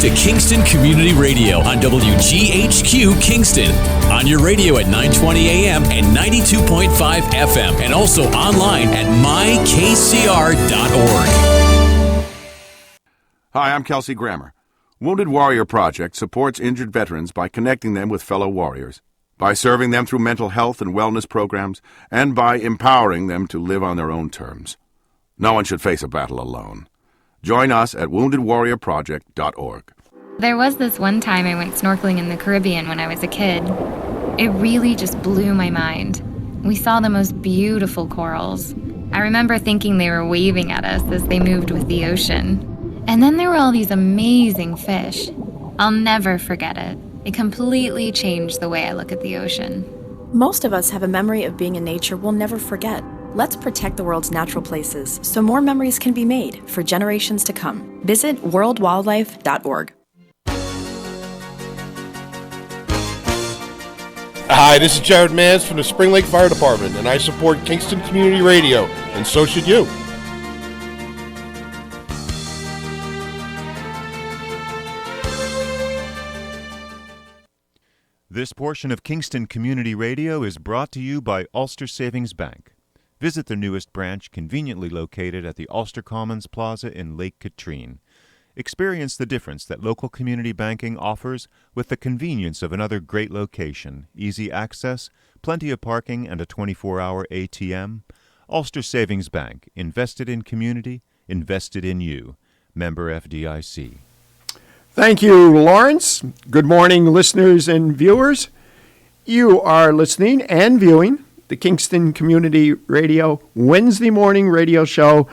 to Kingston Community Radio on WGHQ Kingston. On your radio at 920 AM and 92.5 FM, and also online at mykcr.org. Hi, I'm Kelsey Grammer. Wounded Warrior Project supports injured veterans by connecting them with fellow warriors, by serving them through mental health and wellness programs, and by empowering them to live on their own terms. No one should face a battle alone. Join us at woundedwarriorproject.org. There was this one time I went snorkeling in the Caribbean when I was a kid. It really just blew my mind. We saw the most beautiful corals. I remember thinking they were waving at us as they moved with the ocean. And then there were all these amazing fish. I'll never forget it. It completely changed the way I look at the ocean. Most of us have a memory of being in nature we'll never forget. Let's protect the world's natural places so more memories can be made for generations to come. Visit worldwildlife.org. Hi, this is Jared Mans from the Spring Lake Fire Department, and I support Kingston Community Radio, and so should you. This portion of Kingston Community Radio is brought to you by Ulster Savings Bank. Visit their newest branch, conveniently located at the Ulster Commons Plaza in Lake Katrine. Experience the difference that local community banking offers with the convenience of another great location, easy access, plenty of parking, and a 24-hour ATM. Ulster Savings Bank, invested in community, invested in you. Member FDIC. Thank you, Lawrence. Good morning, listeners and viewers. You are listening and viewing the Kingston Community Radio Wednesday morning radio show,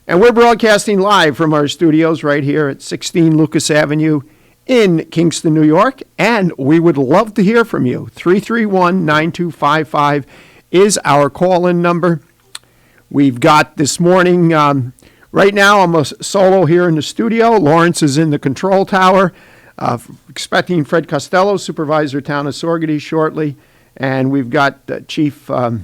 and we're broadcasting live from our studios right here at 16 Lucas Avenue in Kingston, New York, and we would love to hear from you. 331-9255 is our call-in number. We've got this morning... Right now, I'm a solo here in the studio. Lawrence is in the control tower, expecting Fred Costello, Supervisor Town of Sorgady, shortly. And we've got Chief Egidio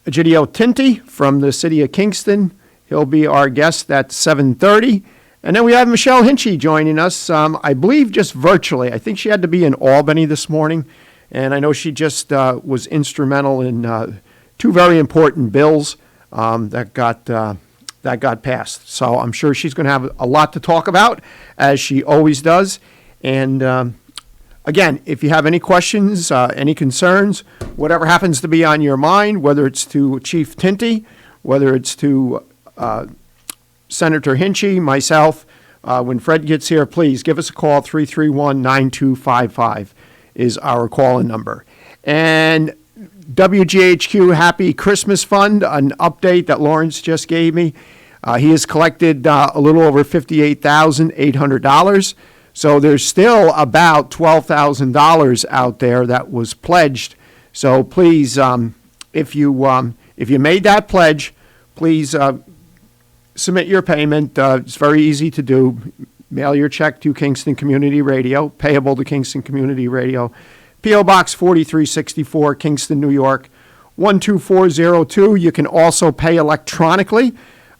Tinti from the city of Kingston. He'll be our guest at 7:30. And then we have Michelle Hinchey joining us, I believe just virtually. I think she had to be in Albany this morning. And I know she just was instrumental in two very important bills that got passed. So I'm sure she's going to have a lot to talk about, as she always does. And again, if you have any questions, any concerns, whatever happens to be on your mind, whether it's to Chief Tinti, whether it's to Senator Hinchey, myself, when Fred gets here, please give us a call. 331-9255 is our call-in number. And WGHQ Happy Christmas Fund, an update that Lawrence just gave me. He has collected a little over $58,800. So there's still about $12,000 out there that was pledged. So please, if you made that pledge, please submit your payment. It's very easy to do. Mail your check to Kingston Community Radio, payable to Kingston Community Radio. P.O. Box 4364, Kingston, New York, 12402. You can also pay electronically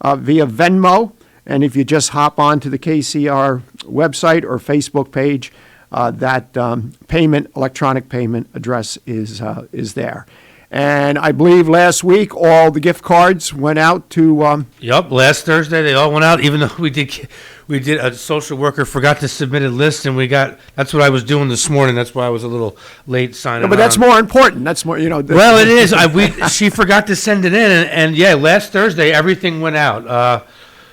via Venmo. And if you just hop on to the KCR website or Facebook page, that electronic payment address is there. And I believe last week all the gift cards went out to... Yep, last Thursday they all went out, even though we did a social worker forgot to submit a list, and that's what I was doing this morning. That's why I was a little late signing but that's more important. That's more, Well, it is. She forgot to send it in, and yeah, last Thursday everything went out.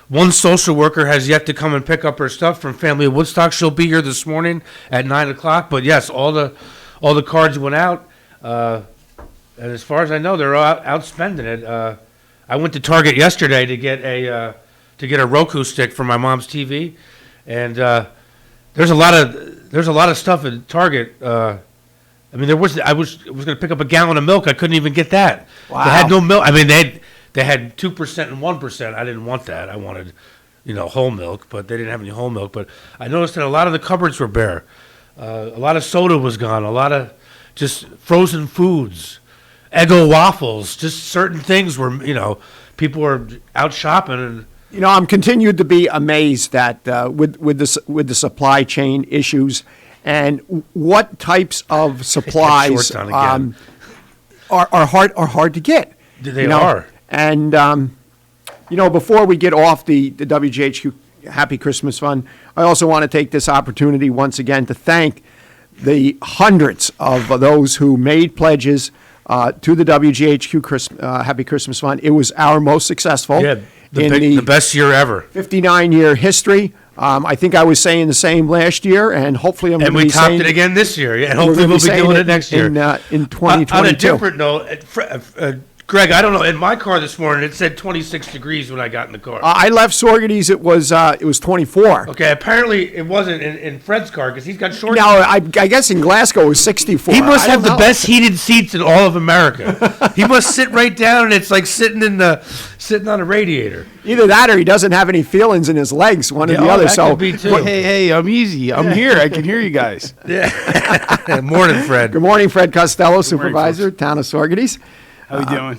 One social worker has yet to come and pick up her stuff from Family of Woodstock. She'll be here this morning at 9 o'clock. But yes, all the cards went out. And as far as I know, they're out spending it. I went to Target yesterday to get a Roku stick for my mom's TV, and there's a lot of stuff at Target. I was going to pick up a gallon of milk. I couldn't even get that. Wow. They had no milk. I mean, they had 2% and 1%. I didn't want that. I wanted, whole milk, but they didn't have any whole milk. But I noticed that a lot of the cupboards were bare. A lot of soda was gone. A lot of just frozen foods. Eggo waffles, just certain things where, people were out shopping, and I'm continued to be amazed that with the supply chain issues and what types of supplies are hard to get. They are. And before we get off the WGHQ Happy Christmas Fund, I also want to take this opportunity once again to thank the hundreds of those who made pledges to the WGHQ Happy Christmas Fund. It was our most successful. Yeah. The best year ever. 59-year history. I think I was saying the same last year, and hopefully I'm going to be saying... And we topped it again this year, and hopefully we'll be doing it next year. In 2022. On a different note, Greg, I don't know. In my car this morning, it said 26 degrees when I got in the car. I left Sorgety's. It was 24. Okay, apparently it wasn't in Fred's car because he's got short. No, I guess in Glasgow it was 64. He must have the best heated seats in all of America. He must sit right down, and it's like sitting on a radiator. Either that, or he doesn't have any feelings in his legs. One or the other. That so, could be too. Hey, I'm easy. I'm here. I can hear you guys. Yeah. Morning, Fred. Good morning, Fred Costello, supervisor, town of Sorgety's. How we doing?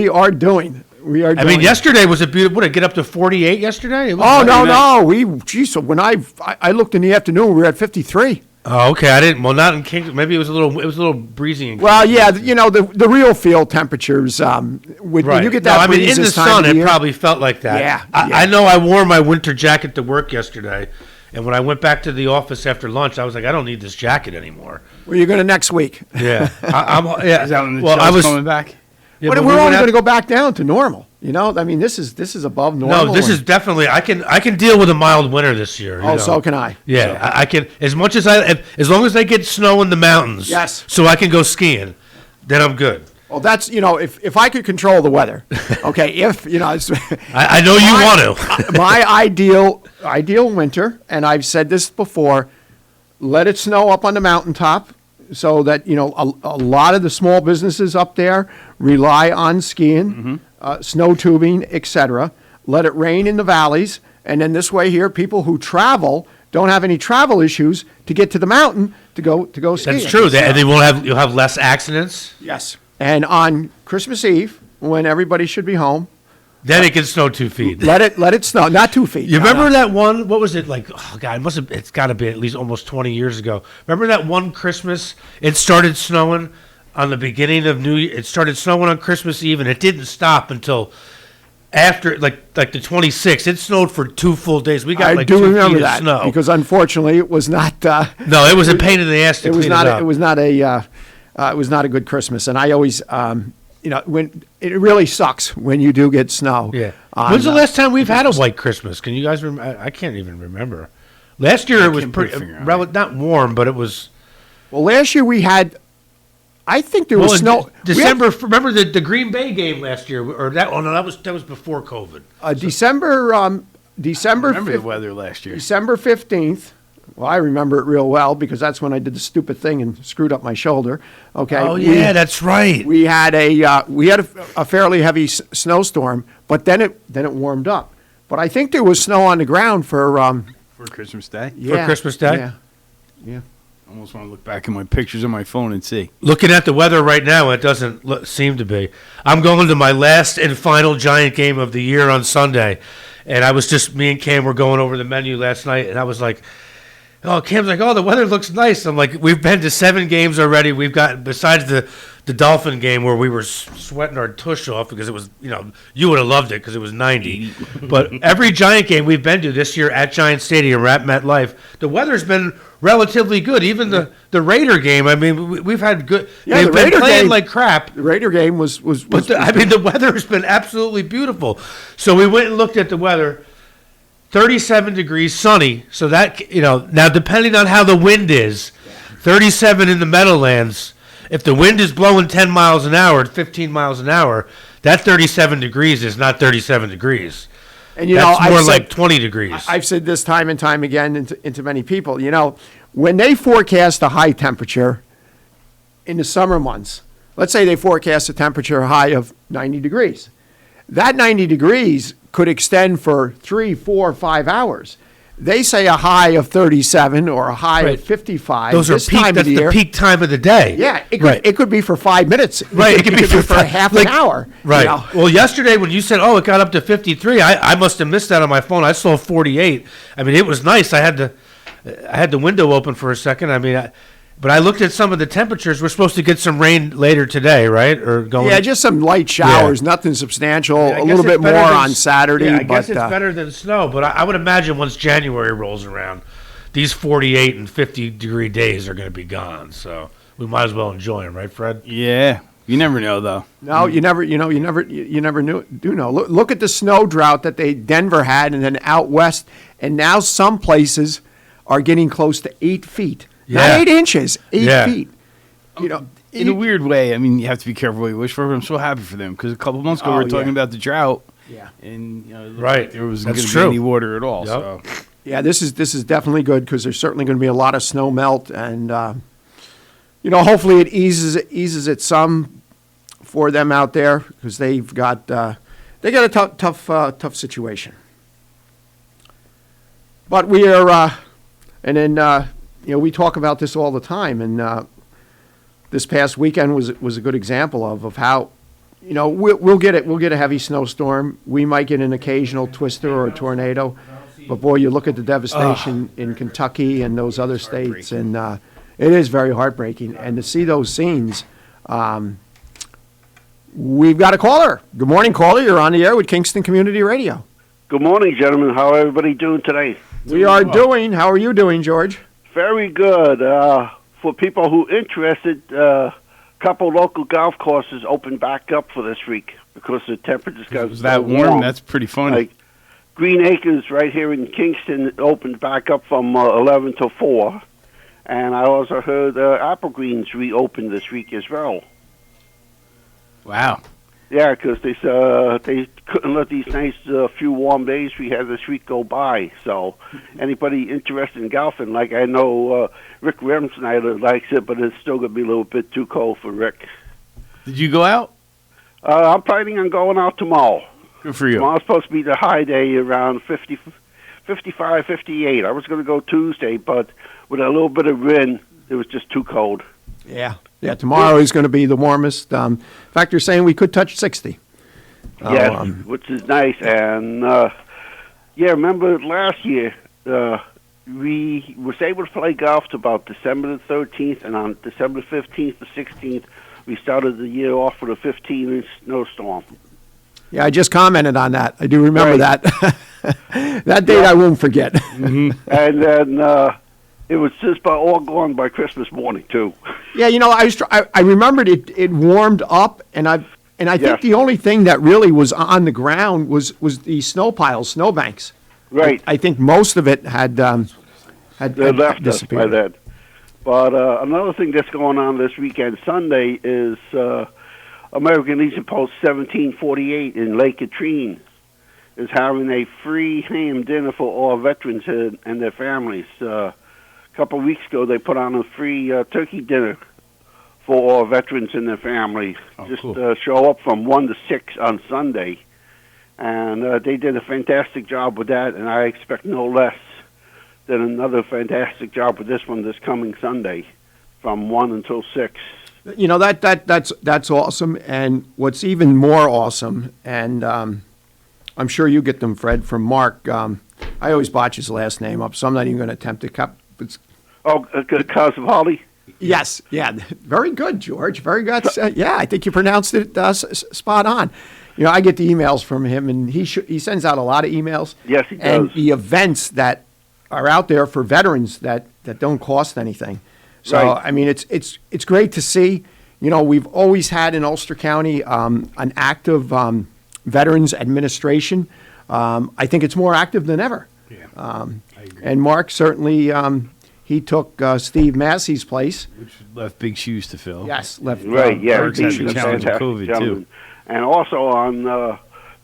We are doing. I mean, yesterday was a beautiful. What did it get up to 48 yesterday? No. When I looked in the afternoon, we were at 53. Oh, okay. I didn't. Well, not in Kingston. Maybe it was a little breezy. In well, yeah. The real field temperatures. When you get that breeze in the sun, it probably felt like that. Yeah. I know. I wore my winter jacket to work yesterday, and when I went back to the office after lunch, I was like, I don't need this jacket anymore. Well, you're going to next week. Yeah. Yeah. Is that when the chill's coming back? Yeah, but we're only going to go back down to normal. I mean, this is above normal. No, this is definitely. I can deal with a mild winter this year. So can I. Yeah, so. I can as much as as long as they get snow in the mountains. Yes. So I can go skiing, then I'm good. Well, that's if I could control the weather, okay. I know you want to. My ideal winter, and I've said this before, let it snow up on the mountaintop. So that, a lot of the small businesses up there rely on skiing, snow tubing, etc. Let it rain in the valleys. And then this way here, people who travel don't have any travel issues to get to the mountain to go skiing. That's true. You'll have less accidents. Yes. And on Christmas Eve, when everybody should be home, then it can snow 2 feet. Let it snow, not 2 feet. You remember that one? What was it like? Oh God, it's got to be at least almost 20 years ago. Remember that one Christmas? It started snowing on the beginning of New Year. It started snowing on Christmas Eve, and it didn't stop until after like the 26th. It snowed for 2 full days. We got 2 feet of snow because unfortunately it was not. No, it was a pain in the ass to clean it up. It was not a good Christmas, and I always. When it really sucks when you do get snow. Yeah. When's the last time we've had a white Christmas? Can you guys remember? I can't even remember. Last year it was pretty not warm, but it was. Well, last year we had. I think there was snow. December. Remember the Green Bay game last year, or that? Oh no, that was before COVID. December. I remember the weather last year. December 15th. Well, I remember it real well because that's when I did the stupid thing and screwed up my shoulder. Okay. Oh yeah, that's right. We had a fairly heavy snowstorm, but then it warmed up. But I think there was snow on the ground for Christmas Day. Yeah, for Christmas Day. Yeah. I almost want to look back at my pictures on my phone and see. Looking at the weather right now, it doesn't seem to be. I'm going to my last and final Giant game of the year on Sunday, and me and Cam were going over the menu last night, and I was like. Oh, Cam's like, the weather looks nice. I'm like, we've been to 7 games already. We've got, besides the Dolphin game where we were sweating our tush off because it was, you would have loved it because it was 90. But every Giant game we've been to this year at Giant Stadium or at MetLife, the weather's been relatively good. Even the Raider game, I mean, we've had good. Yeah, they've been playing like crap. The Raider game was the weather has been absolutely beautiful. So we went and looked at the weather. 37 degrees, sunny. So that, now depending on how the wind is, 37 in the Meadowlands, if the wind is blowing 10 miles an hour, 15 miles an hour, that 37 degrees is not 37 degrees. And that's more like 20 degrees. I've said this time and time again into many people, when they forecast a high temperature in the summer months, let's say they forecast a temperature high of 90 degrees. That 90 degrees could extend for 3, 4, 5 hours. they say a high of 37 or a high of 55. Those are peak. That's the peak time of the day. Yeah, it could be for 5 minutes. Right, it could be for half an hour. Right. You know? Well, yesterday when you said, "Oh, it got up to 53," I must have missed that on my phone. I saw 48. I mean, it was nice. I had the window open for a second. I mean, but I looked at some of the temperatures. We're supposed to get some rain later today, right? Or going? Yeah, just some light showers, nothing substantial. A little bit more on Saturday. Yeah, I guess it's better than snow. But I would imagine once January rolls around, these 48 and 50-degree days are going to be gone. So we might as well enjoy them, right, Fred? Yeah. You never know, though. No, you never know. Look at the snow drought that Denver had, and then out west, and now some places are getting close to 8 feet. Yeah. Not 8 inches, 8 feet. You know, in a weird way, I mean, you have to be careful what you wish for, but I'm so happy for them because a couple months ago we were talking about the drought. Yeah. And right. There wasn't going to be any water at all. Yep. So. Yeah, this is definitely good because there's certainly going to be a lot of snow melt, and hopefully it eases it some for them out there because they got a tough situation. But we are, and then we talk about this all the time, and this past weekend was a good example of how, we'll get a heavy snowstorm. We might get an occasional twister or a tornado, but boy, you look at the devastation in Kentucky and those other states, and it is very heartbreaking. And to see those scenes, we've got a caller. Good morning, caller. You're on the air with Kingston Community Radio. Good morning, gentlemen. How are everybody doing today? We are doing. How are you doing, George? Very good. For people who are interested, a couple local golf courses opened back up for this week because the temperatures got was that warm. That's pretty funny. Like Green Acres right here in Kingston opened back up from 11 to 4. And I also heard Apple Greens reopened this week as well. Wow. Yeah, because they couldn't let these nice few warm days we had this week go by. So anybody interested in golfing, like I know Rick Remsnyder likes it, but it's still going to be a little bit too cold for Rick. Did you go out? I'm planning on going out tomorrow. Good for you. Tomorrow's supposed to be the high day around 50, 55, 58. I was going to go Tuesday, but with a little bit of wind, it was just too cold. Yeah, tomorrow is going to be the warmest. In fact, you're saying we could touch 60. Yes, which is nice. And, remember last year, we was able to play golf to about December the 13th, and on December 15th to 16th, we started the year off with a 15-inch snowstorm. Yeah, I just commented on that. I do remember that. That date I won't forget. Mm-hmm. And then it was just about all gone by Christmas morning, too. Yeah, I remembered it warmed up, and I think the only thing that really was on the ground was the snow piles, snowbanks. Right. I think most of it had left disappeared. us by then. But another thing that's going on this weekend, Sunday, is American Legion Post 1748 in Lake Katrine is having a free ham dinner for all veterans and their families. A couple of weeks ago, they put on a free turkey dinner for all veterans and their family. Cool. Show up from 1 to 6 on Sunday. And they did a fantastic job with that, and I expect no less than another fantastic job with this one this coming Sunday from 1 until 6. That's awesome, and what's even more awesome, and I'm sure you get them, Fred, from Mark. I always botch his last name up, so I'm not even going to attempt to Cosvali? Yes, yeah, very good, George, very good. Yeah, I think you pronounced it spot on. I get the emails from him, and he sends out a lot of emails. Yes, he does. And the events that are out there for veterans that don't cost anything. So, right. I mean, it's great to see. We've always had in Ulster County an active veterans administration. I think it's more active than ever. Yeah, I agree. And Mark certainly, he took Steve Massey's place. Which left big shoes to fill. Yes, left. Right, yeah. Mark's had the challenge of COVID, too. And also on the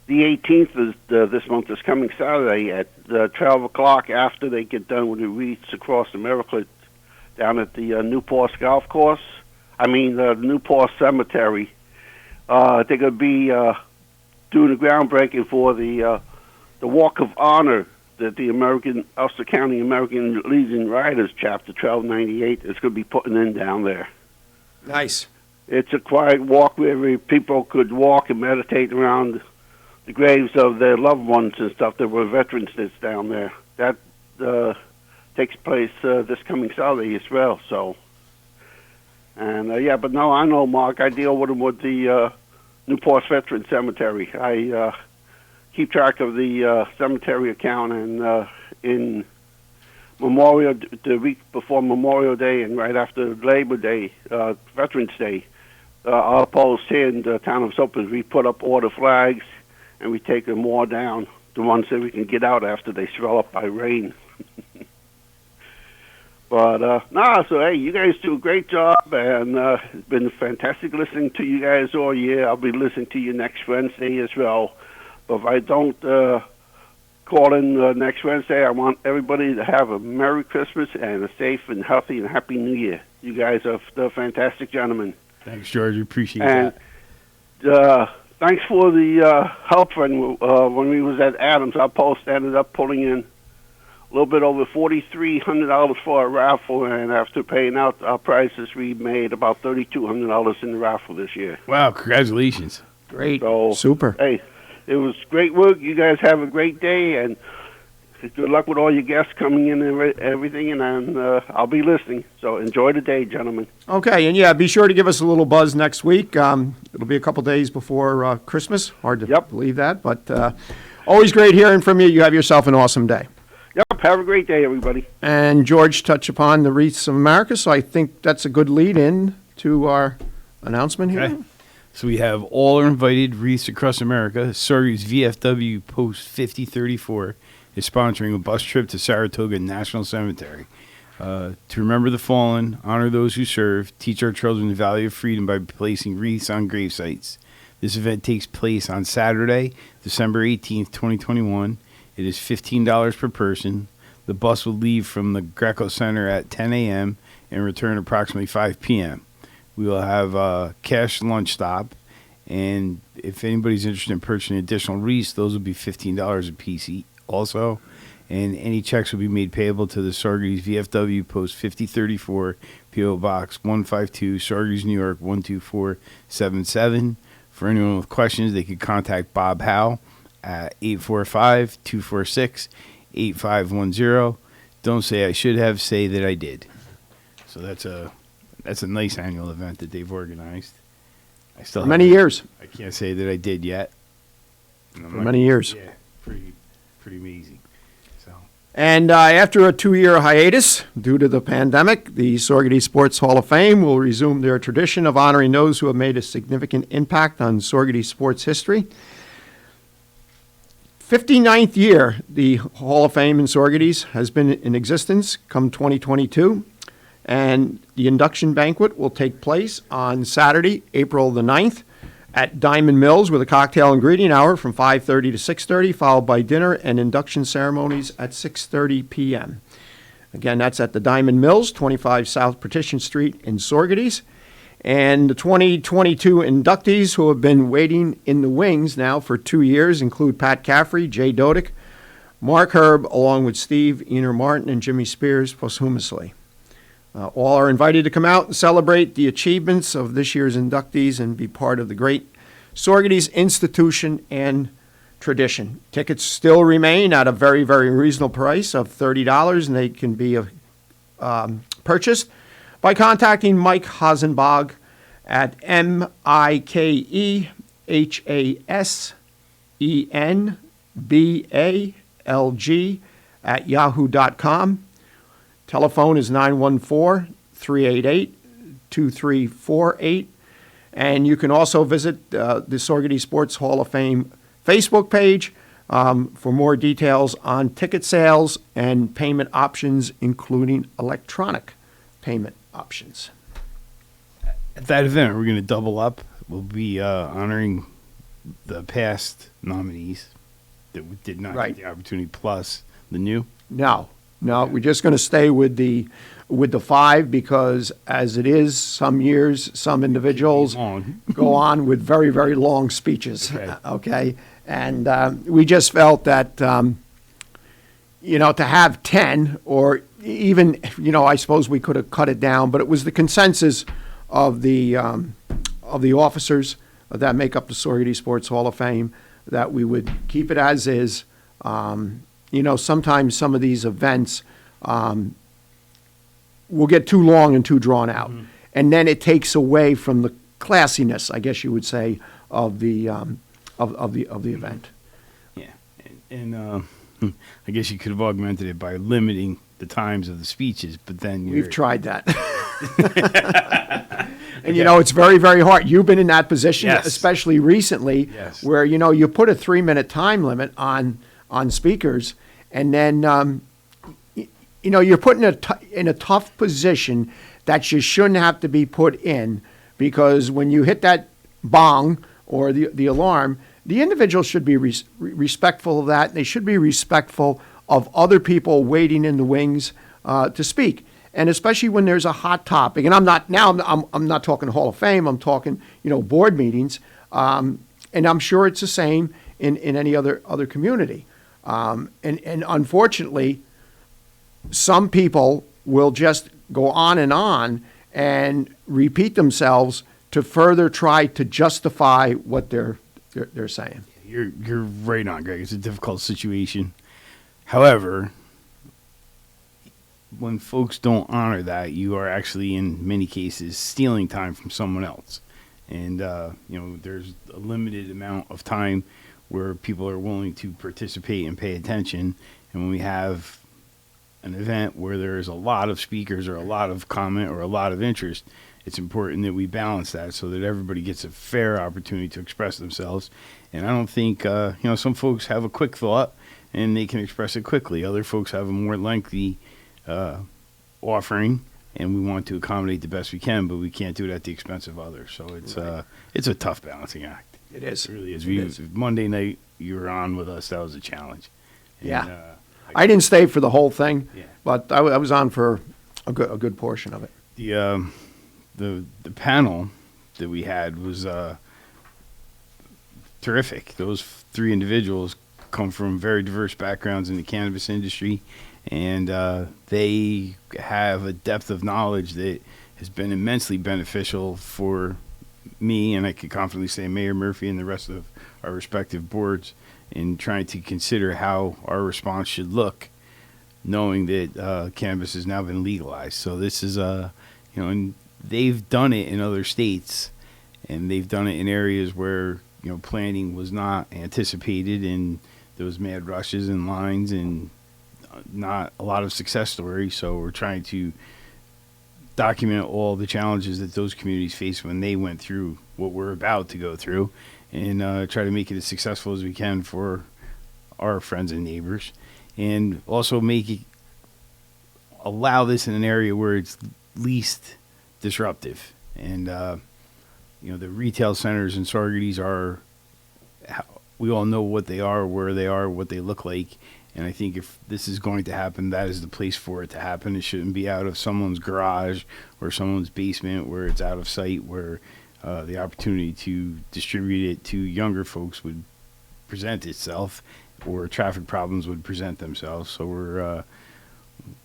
18th is this month is coming Saturday at 12 o'clock after they get done with the wreaths across America down at the Newport Golf Course. The Newport Cemetery. They're going to be doing the groundbreaking for the Walk of Honor that the Ulster County American Legion Riders Chapter 1298 is going to be putting in down there. Nice. It's a quiet walk where people could walk and meditate around the graves of their loved ones and stuff that were veterans that's down there. That takes place this coming Saturday as well. So, and but no, I know, Mark. I deal with them with the Newport Veteran Cemetery. I keep track of the cemetery account, and in the week before Memorial Day and right after Labor Day, Veterans Day, our post here in the town of Soapers, we put up order flags and we take them all down, the ones that we can get out after they swell up by rain. But, so, hey, you guys do a great job, and it's been fantastic listening to you guys all year. I'll be listening to you next Wednesday as well. But if I don't call in next Wednesday, I want everybody to have a Merry Christmas and a safe and healthy and Happy New Year. You guys are the fantastic gentlemen. Thanks, George. We appreciate that. Thanks for the help when we was at Adams. Our post ended up pulling in a little bit over $4,300 for a raffle, and after paying out our prices, we made about $3,200 in the raffle this year. Wow, congratulations. Great. So, super. Hey, it was great work. You guys have a great day, and good luck with all your guests coming in and everything, and I'll be listening. So enjoy the day, gentlemen. Okay, and be sure to give us a little buzz next week. It'll be a couple days before Christmas. Hard to believe that, but always great hearing from you. You have yourself an awesome day. Yep, have a great day, everybody. And George touched upon the Wreaths of America, so I think that's a good lead-in to our announcement here. Okay. So we have all are invited Wreaths across America. Sorry's VFW Post 5034 is sponsoring a bus trip to Saratoga National Cemetery. To remember the fallen, honor those who serve, teach our children the value of freedom by placing wreaths on grave sites. This event takes place on Saturday, December 18th, 2021. It is $15 per person. The bus will leave from the Greco Center at 10 a.m. and return approximately 5 p.m. We will have a cash lunch stop, and if anybody's interested in purchasing additional wreaths, those will be $15 a piece also, and any checks will be made payable to the Sargreaves VFW Post 5034, P.O. Box 152, Sargreaves, New York 12477. For anyone with questions, they could contact Bob Howe at 845-246-8510. Don't say I should have, say that I did. So that's a nice annual event that they've organized. I still many years. I can't say that I did yet. For many years. Yeah, pretty amazing. So. And after a 2-year hiatus due to the pandemic, the Sorgady Sports Hall of Fame will resume their tradition of honoring those who have made a significant impact on Sorgady sports history. 59th year, the Hall of Fame in Sorgady's has been in existence come 2022, and the induction banquet will take place on Saturday, April the 9th at Diamond Mills with a cocktail ingredient hour from 5:30 to 6:30, followed by dinner and induction ceremonies at 6:30 p.m. Again, that's at the Diamond Mills, 25 South Petition Street in Sorgady's. And the 2022 inductees who have been waiting in the wings now for 2 years include Pat Caffrey, Jay Dodick, Mark Herb, along with Steve Ener Martin and Jimmy Spears posthumously. All are invited to come out and celebrate the achievements of this year's inductees and be part of the great Sorgady's institution and tradition. Tickets still remain at a very, very reasonable price of $30, and they can be purchased by contacting Mike Hasenbog at MikeHasenbalg@yahoo.com. Telephone is 914-388-2348. And you can also visit the Sorgady Sports Hall of Fame Facebook page for more details on ticket sales and payment options, including electronic payment options. At that event, we're going to double up. We'll be honoring the past nominees that did not get the opportunity, plus the new. No, we're just going to stay with the 5 because, as it is, some years, some individuals go on with very, very long speeches. Okay, and we just felt that to have 10 or even, I suppose we could have cut it down, but it was the consensus of the officers that make up the Saugerty Sports Hall of Fame that we would keep it as is. Sometimes some of these events will get too long and too drawn out, and then it takes away from the classiness, I guess you would say, of the event. Yeah, and I guess you could have augmented it by limiting the times of the speeches, but then we've tried that. And it's very, very hard. You've been in that position, yes. especially recently, yes. where you put a 3-minute time limit on speakers, and then you're put in a tough position that you shouldn't have to be put in, because when you hit that bong or the alarm, the individual should be respectful of that. They should be respectful of other people waiting in the wings to speak. And especially when there's a hot topic, and I'm not talking Hall of Fame. I'm talking board meetings, and I'm sure it's the same in any other community. And unfortunately, some people will just go on and repeat themselves to further try to justify what they're saying. You're right on, Greg. It's a difficult situation. However, when folks don't honor that, you are actually, in many cases, stealing time from someone else. And, there's a limited amount of time where people are willing to participate and pay attention. And when we have an event where there's a lot of speakers or a lot of comment or a lot of interest, it's important that we balance that so that everybody gets a fair opportunity to express themselves. And I don't think, some folks have a quick thought and they can express it quickly. Other folks have a more lengthy offering, and we want to accommodate the best we can, but we can't do it at the expense of others. So it's a tough balancing act. It is. It really is. Monday night you were on with us. That was a challenge. And, yeah. I didn't stay for the whole thing, but I was on for a good portion of it. The panel that we had was terrific. Those 3 individuals come from very diverse backgrounds in the cannabis industry, and they have a depth of knowledge that has been immensely beneficial for me, and I can confidently say Mayor Murphy and the rest of our respective boards, in trying to consider how our response should look, knowing that cannabis has now been legalized. So this is and they've done it in other states, and they've done it in areas where planning was not anticipated, and there was mad rushes and lines and not a lot of success stories. So we're trying to document all the challenges that those communities faced when they went through what we're about to go through, and try to make it as successful as we can for our friends and neighbors, and also allow this in an area where it's least disruptive. And the retail centers and Saugerties we all know what they are, where they are, what they look like. And I think if this is going to happen, that is the place for it to happen. It shouldn't be out of someone's garage or someone's basement where it's out of sight, where the opportunity to distribute it to younger folks would present itself, or traffic problems would present themselves. So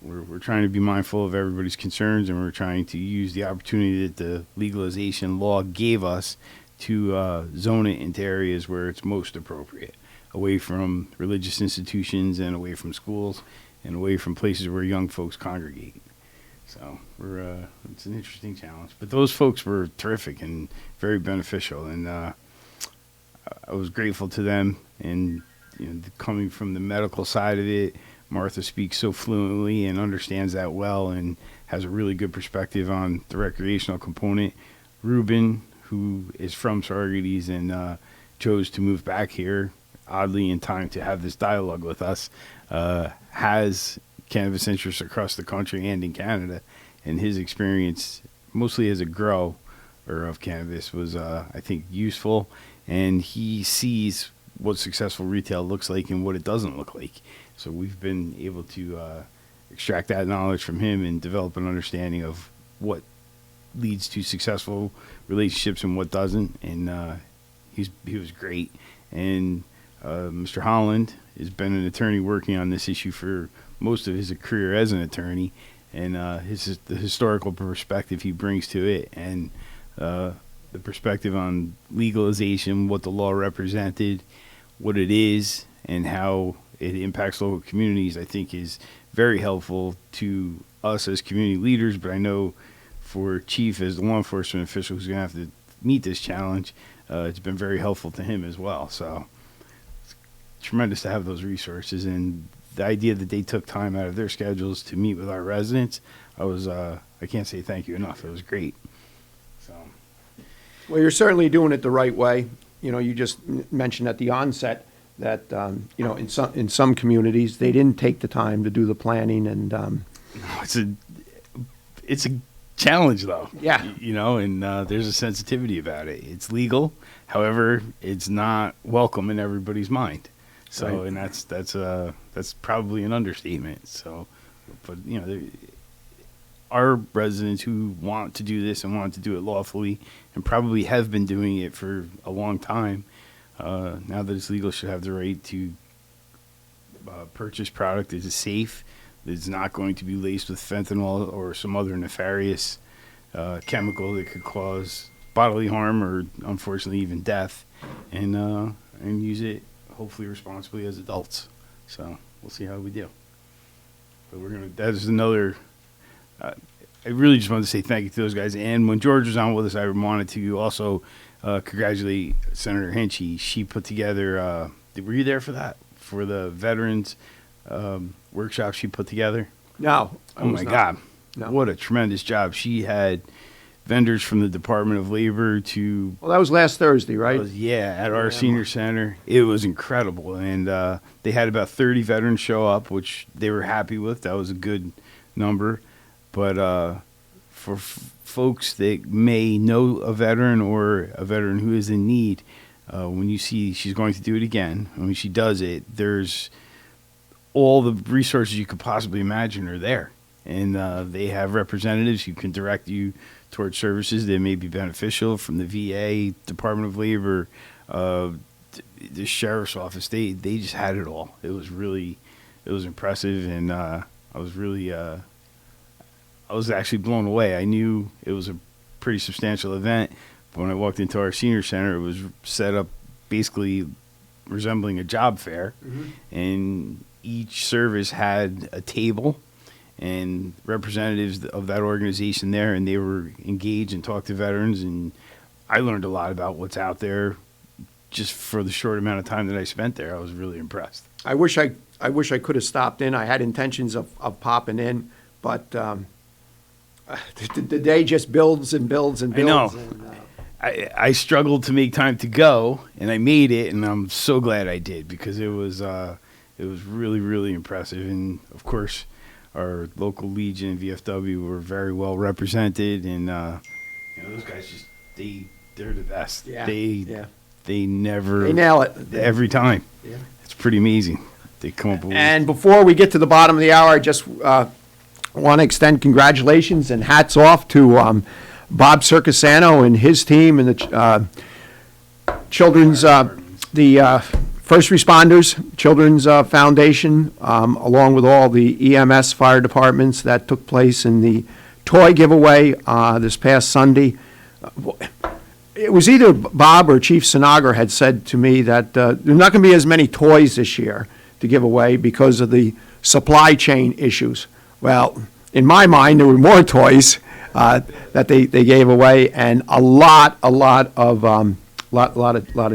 we're trying to be mindful of everybody's concerns, and we're trying to use the opportunity that the legalization law gave us to zone it into areas where it's most appropriate, away from religious institutions and away from schools and away from places where young folks congregate. So it's an interesting challenge. But those folks were terrific and very beneficial, and I was grateful to them. And coming from the medical side of it, Martha speaks so fluently and understands that well, and has a really good perspective on the recreational component. Ruben, who is from Saugerties and chose to move back here, oddly in time to have this dialogue with us, has cannabis interests across the country and in Canada, and his experience, mostly as a grower of cannabis, was, I think, useful, and he sees what successful retail looks like and what it doesn't look like. So we've been able to extract that knowledge from him and develop an understanding of what leads to successful relationships and what doesn't. And he was great. And Mr. Holland has been an attorney working on this issue for most of his career as an attorney, and the historical perspective he brings to it, and the perspective on legalization, what the law represented, what it is, and how it impacts local communities, I think is very helpful to us as community leaders, but I know for Chief as the law enforcement official who's going to have to meet this challenge, it's been very helpful to him as well. So it's tremendous to have those resources, and the idea that they took time out of their schedules to meet with our residents, I can't say thank you enough. It was great. So, Well, you're certainly doing it the right way. You know, you just mentioned at the onset that, in some communities, they didn't take the time to do the planning and, it's a challenge, though. Yeah. And there's a sensitivity about it. It's legal, however, it's not welcome in everybody's mind. So, Right. and that's probably an understatement. So, but our residents who want to do this and want to do it lawfully and probably have been doing it for a long time, now that it's legal, should have the right to purchase product that is safe, that is not going to be laced with fentanyl or some other nefarious chemical that could cause bodily harm or, unfortunately, even death, and use it hopefully responsibly as adults. So we'll see how we do. But that is another. I really just wanted to say thank you to those guys. And when George was on with us, I wanted to also congratulate Senator Hinchey. She put together. Were you there for that? For the veterans workshop she put together? no. Oh my God! No. What a tremendous job. She had vendors from the Department of Labor to. Well, that was last Thursday, right? At our senior center. It was incredible. And they had about 30 veterans show up, which they were happy with. That was a good number. But for folks that may know a veteran or a veteran who is in need, when you see she's going to do it again, and when she does it, there's all the resources you could possibly imagine are there. And they have representatives who can direct you towards services that may be beneficial from the VA, Department of Labor, the Sheriff's Office. They just had it all. It was impressive, and I was actually blown away. I knew it was a pretty substantial event, but when I walked into our senior center, it was set up basically resembling a job fair, and each service had a table and representatives of that organization there, and they were engaged and talked to veterans, and I learned a lot about what's out there just for the short amount of time that I spent there. I was really impressed. I wish I could have stopped in. I had intentions of popping in, but the day just builds and builds and builds. I know. I struggled to make time to go, and I made it, and I'm so glad I did, because it was really, really impressive. And of course, our local Legion and VFW were very well represented, and those guys they're the best. Yeah. They never. They nail it every time. Yeah. It's pretty amazing. They come up with. And before we get to the bottom of the hour, I just want to extend congratulations and hats off to Bob Circasano and his team and the children's, the First Responders Children's Foundation, along with all the EMS fire departments that took place in the toy giveaway this past Sunday. It was either Bob or Chief Sinagra had said to me that there's not going to be as many toys this year to give away because of the supply chain issues. Well, in my mind, there were more toys that they gave away, and a lot of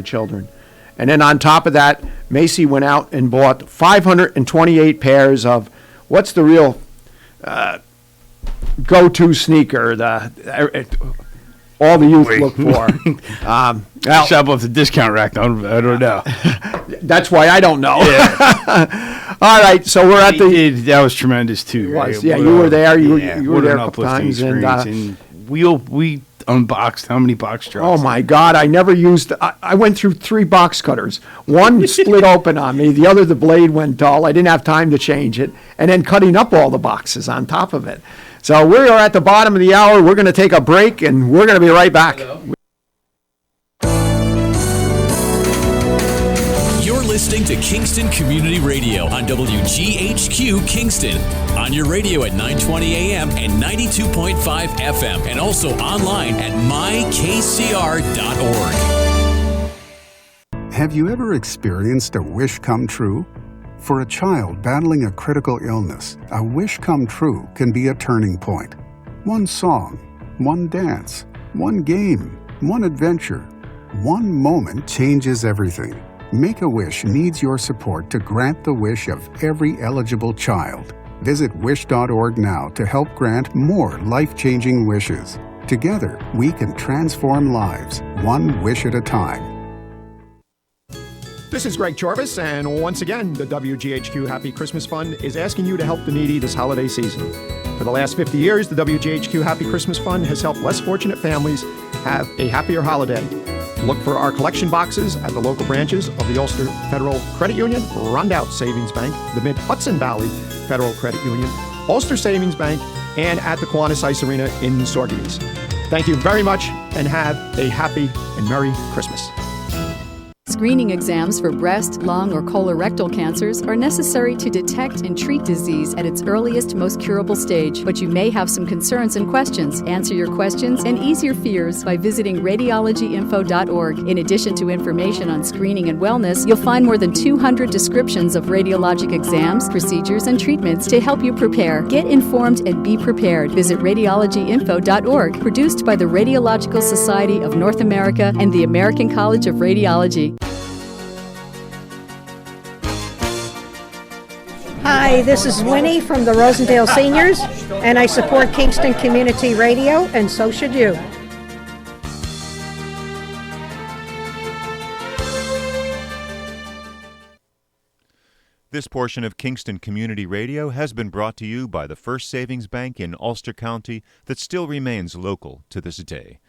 children. And then on top of that, Macy went out and bought 528 pairs of what's the real go-to sneaker, all the youth look for. Shop off the discount rack. I don't know. That's why I don't know. Yeah. All right, so we're at the. That was tremendous too. It was, right? yeah. You were there. You were what there an a couple uplifting times, and experience. And we unboxed how many box trucks? oh my God! I never used. I went through 3 box cutters. One split open on me. The other, the blade went dull. I didn't have time to change it, and then cutting up all the boxes on top of it. So we are at the bottom of the hour. We're going to take a break, and we're going to be right back. You're listening to Kingston Community Radio on WGHQ Kingston. On your radio at 920 AM and 92.5 FM, and also online at mykcr.org. Have you ever experienced a wish come true? For a child battling a critical illness, a wish come true can be a turning point. One song, one dance, one game, one adventure, one moment changes everything. Make-A-Wish needs your support to grant the wish of every eligible child. Visit wish.org now to help grant more life-changing wishes. Together, we can transform lives, one wish at a time. This is Greg Chorvas, and once again, the WGHQ Happy Christmas Fund is asking you to help the needy this holiday season. For the last 50 years, the WGHQ Happy Christmas Fund has helped less fortunate families have a happier holiday. Look for our collection boxes at the local branches of the Ulster Federal Credit Union, Rondout Savings Bank, the Mid-Hudson Valley Federal Credit Union, Ulster Savings Bank, and at the Kiwanis Ice Arena in Sorgenes. Thank you very much, and have a happy and Merry Christmas. Screening exams for breast, lung, or colorectal cancers are necessary to detect and treat disease at its earliest, most curable stage. But you may have some concerns and questions. Answer your questions and ease your fears by visiting radiologyinfo.org. In addition to information on screening and wellness, you'll find more than 200 descriptions of radiologic exams, procedures, and treatments to help you prepare. Get informed and be prepared. Visit radiologyinfo.org. Produced by the Radiological Society of North America and the American College of Radiology. Hi, this is Winnie from the Rosendale Seniors, and I support Kingston Community Radio, and so should you. This portion of Kingston Community Radio has been brought to you by the First Savings Bank in Ulster County that still remains local to this day.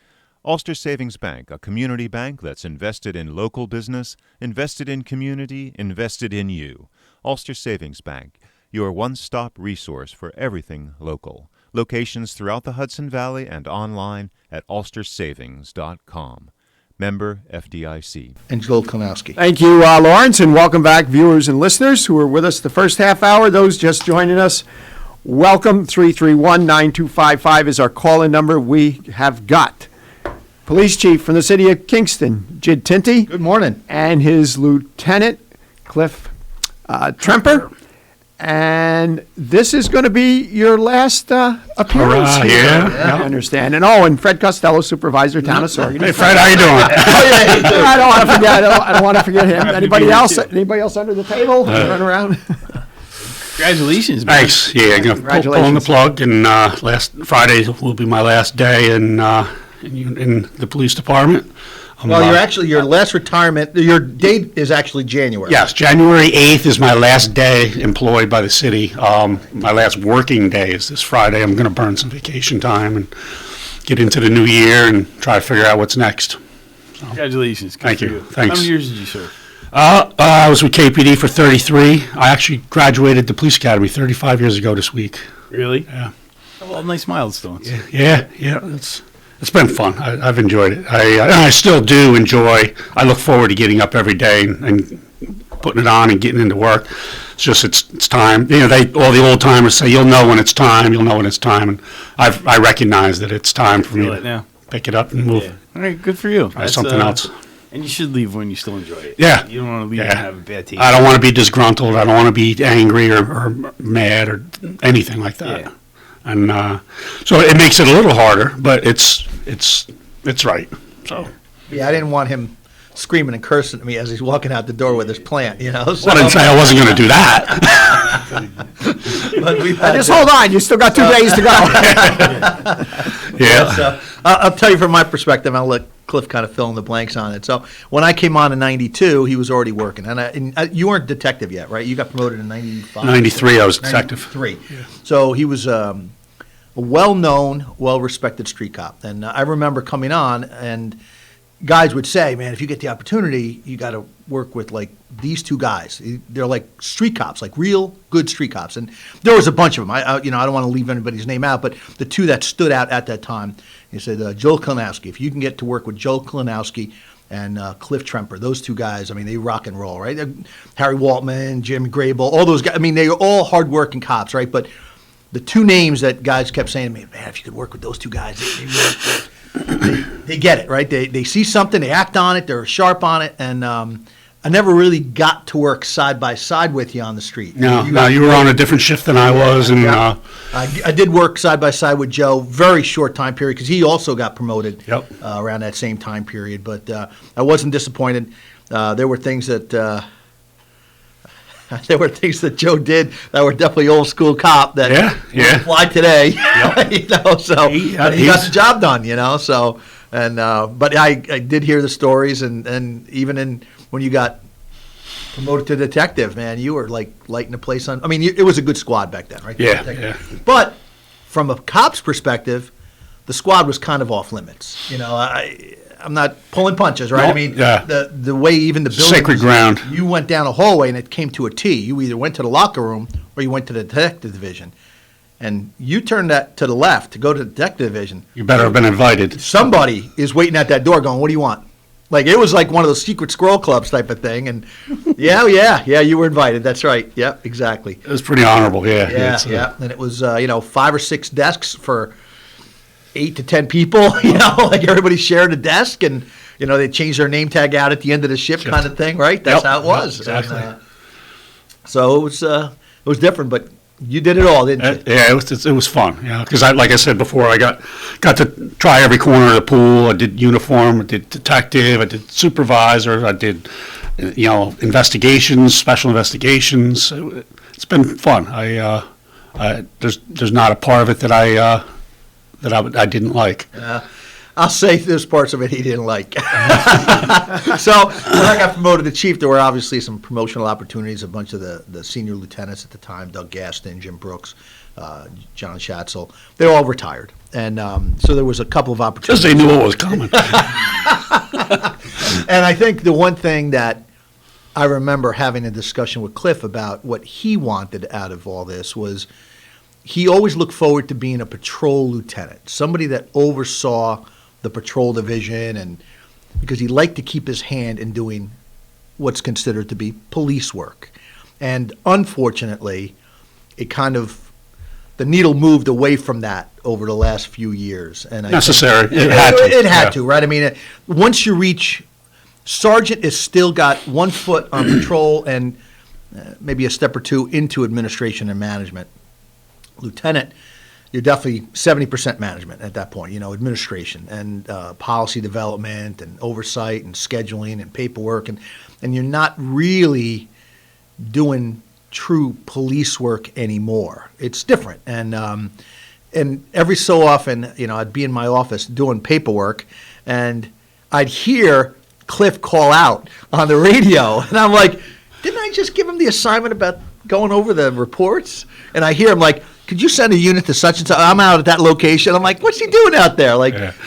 Ulster Savings Bank, a community bank that's invested in local business, invested in community, invested in you. Ulster Savings Bank, your one-stop resource for everything local. Locations throughout the Hudson Valley and online at ulstersavings.com. Member FDIC. And Joel Klonowski. Thank you, Lawrence, and welcome back, viewers and listeners who were with us the first half hour. Those just joining us, welcome. 331-9255 is our call-in number. We have got Police Chief from the City of Kingston, Jid Tinti. Good morning. And his Lieutenant, Cliff Tremper. And this is going to be your last appearance here. Yeah. I understand. And Fred Costello, Supervisor, Town of Sorgen. Hey, Fred, how you doing? I don't want to forget. I don't want to forget him. Anybody else? Anybody else under the table? Run around. Congratulations, man. Thanks. Yeah, I'm going to pull the plug, and last Friday will be my last day in the police department. Well, your last retirement, your date is actually January. Yes, January 8th is my last day employed by the city. My last working day is this Friday. I'm going to burn some vacation time and get into the new year and try to figure out what's next. So, congratulations. Thank you. Thanks. How many years did you serve? I was with KPD for 33. I actually graduated the police academy 35 years ago this week. Really? Yeah. Well, nice milestones. Yeah. It's been fun. I've enjoyed it. I still do enjoy. I look forward to getting up every day and putting it on and getting into work. It's just it's time. All the old timers say you'll know when it's time. You'll know when it's time, and I recognize that it's time for me to pick it up and move. Yeah. All right, good for you. Try something else. And you should leave when you still enjoy it. Yeah. You don't want to leave and have a bad taste. I don't want to be disgruntled. I don't want to be angry or mad or anything like that. Yeah. And so it makes it a little harder, but it's right. So yeah, I didn't want him screaming and cursing at me as he's walking out the door with his plant. So. Well, I didn't say I wasn't going to do that. But just hold on, you still got 2 days to go. Yeah. So, I'll tell you from my perspective. I'll let Cliff kind of fill in the blanks on it. So when I came on in '92, he was already working, and you weren't detective yet, right? You got promoted in '95. '93, I was detective. '93. Yeah. So he was a well-known, well-respected street cop, and I remember coming on, and guys would say, "Man, if you get the opportunity, you got to work with like these two guys. They're like street cops, like real good street cops." And there was a bunch of them. I don't want to leave anybody's name out, but the two that stood out at that time, he said, Joel Klonowski. If you can get to work with Joel Klonowski, and Cliff Tremper. Those two guys, I mean, they rock and roll, right? Harry Waltman, Jim Grable, all those guys. I mean, they're all hardworking cops, right? But the two names that guys kept saying to me, man, if you could work with those two guys, they get it, right? They see something, they act on it, they're sharp on it, and I never really got to work side by side with you on the street. No, you were on a different shift than I was, and I did work side by side with Joe, very short time period, because he also got promoted around that same time period. But I wasn't disappointed. There were things that Joe did that were definitely old school cop that would apply today. You know, so he got the job done. You know, so but I did hear the stories, and even when you got promoted to detective, man, you were like lighting the place on. I mean, it was a good squad back then, right? Yeah. But from a cop's perspective, the squad was kind of off limits. You know, I'm not pulling punches, right? No, I mean, the way even the building sacred ground. You went down a hallway and it came to a T. You either went to the locker room or you went to the detective division. And you turned that to the left to go to the detective division. You better have been invited. Somebody is waiting at that door going, what do you want? Like, it was like one of those secret squirrel clubs type of thing. And yeah, you were invited. That's right. Yeah, exactly. It was pretty honorable, yeah. Yeah. And it was, 5 or 6 desks for 8 to 10 people, like everybody shared a desk, and, they changed their name tag out at the end of the shift kind of thing, right? That's how it was. Exactly. And, so it was different, but you did it all, didn't you? Yeah, it was fun, because like I said before, I got to try every corner of the pool. I did uniform, I did detective, I did supervisor, I did, investigations, special investigations. It's been fun. There's not a part of it that I didn't like. I'll say there's parts of it he didn't like. So when I got promoted to chief, there were obviously some promotional opportunities. A bunch of the senior lieutenants at the time, Doug Gaston, Jim Brooks, John Schatzel, they all retired. And so there was a couple of opportunities. Because they knew what was coming. And I think the one thing that I remember having a discussion with Cliff about what he wanted out of all this was he always looked forward to being a patrol lieutenant, somebody that oversaw the patrol division, and because he liked to keep his hand in doing what's considered to be police work. And unfortunately, the needle moved away from that over the last few years. And necessary. It had to, right? I mean, once you reach sergeant, has still got 1 foot on patrol and maybe a step or two into administration and management. Lieutenant, you're definitely 70% management at that point, administration and policy development and oversight and scheduling and paperwork, and you're not really doing true police work anymore. It's different. And every so often, I'd be in my office doing paperwork, and I'd hear Cliff call out on the radio, and I'm like, didn't I just give him the assignment about going over the reports? And I hear him like, could you send a unit to such and such? I'm out at that location. I'm like, what's he doing out there?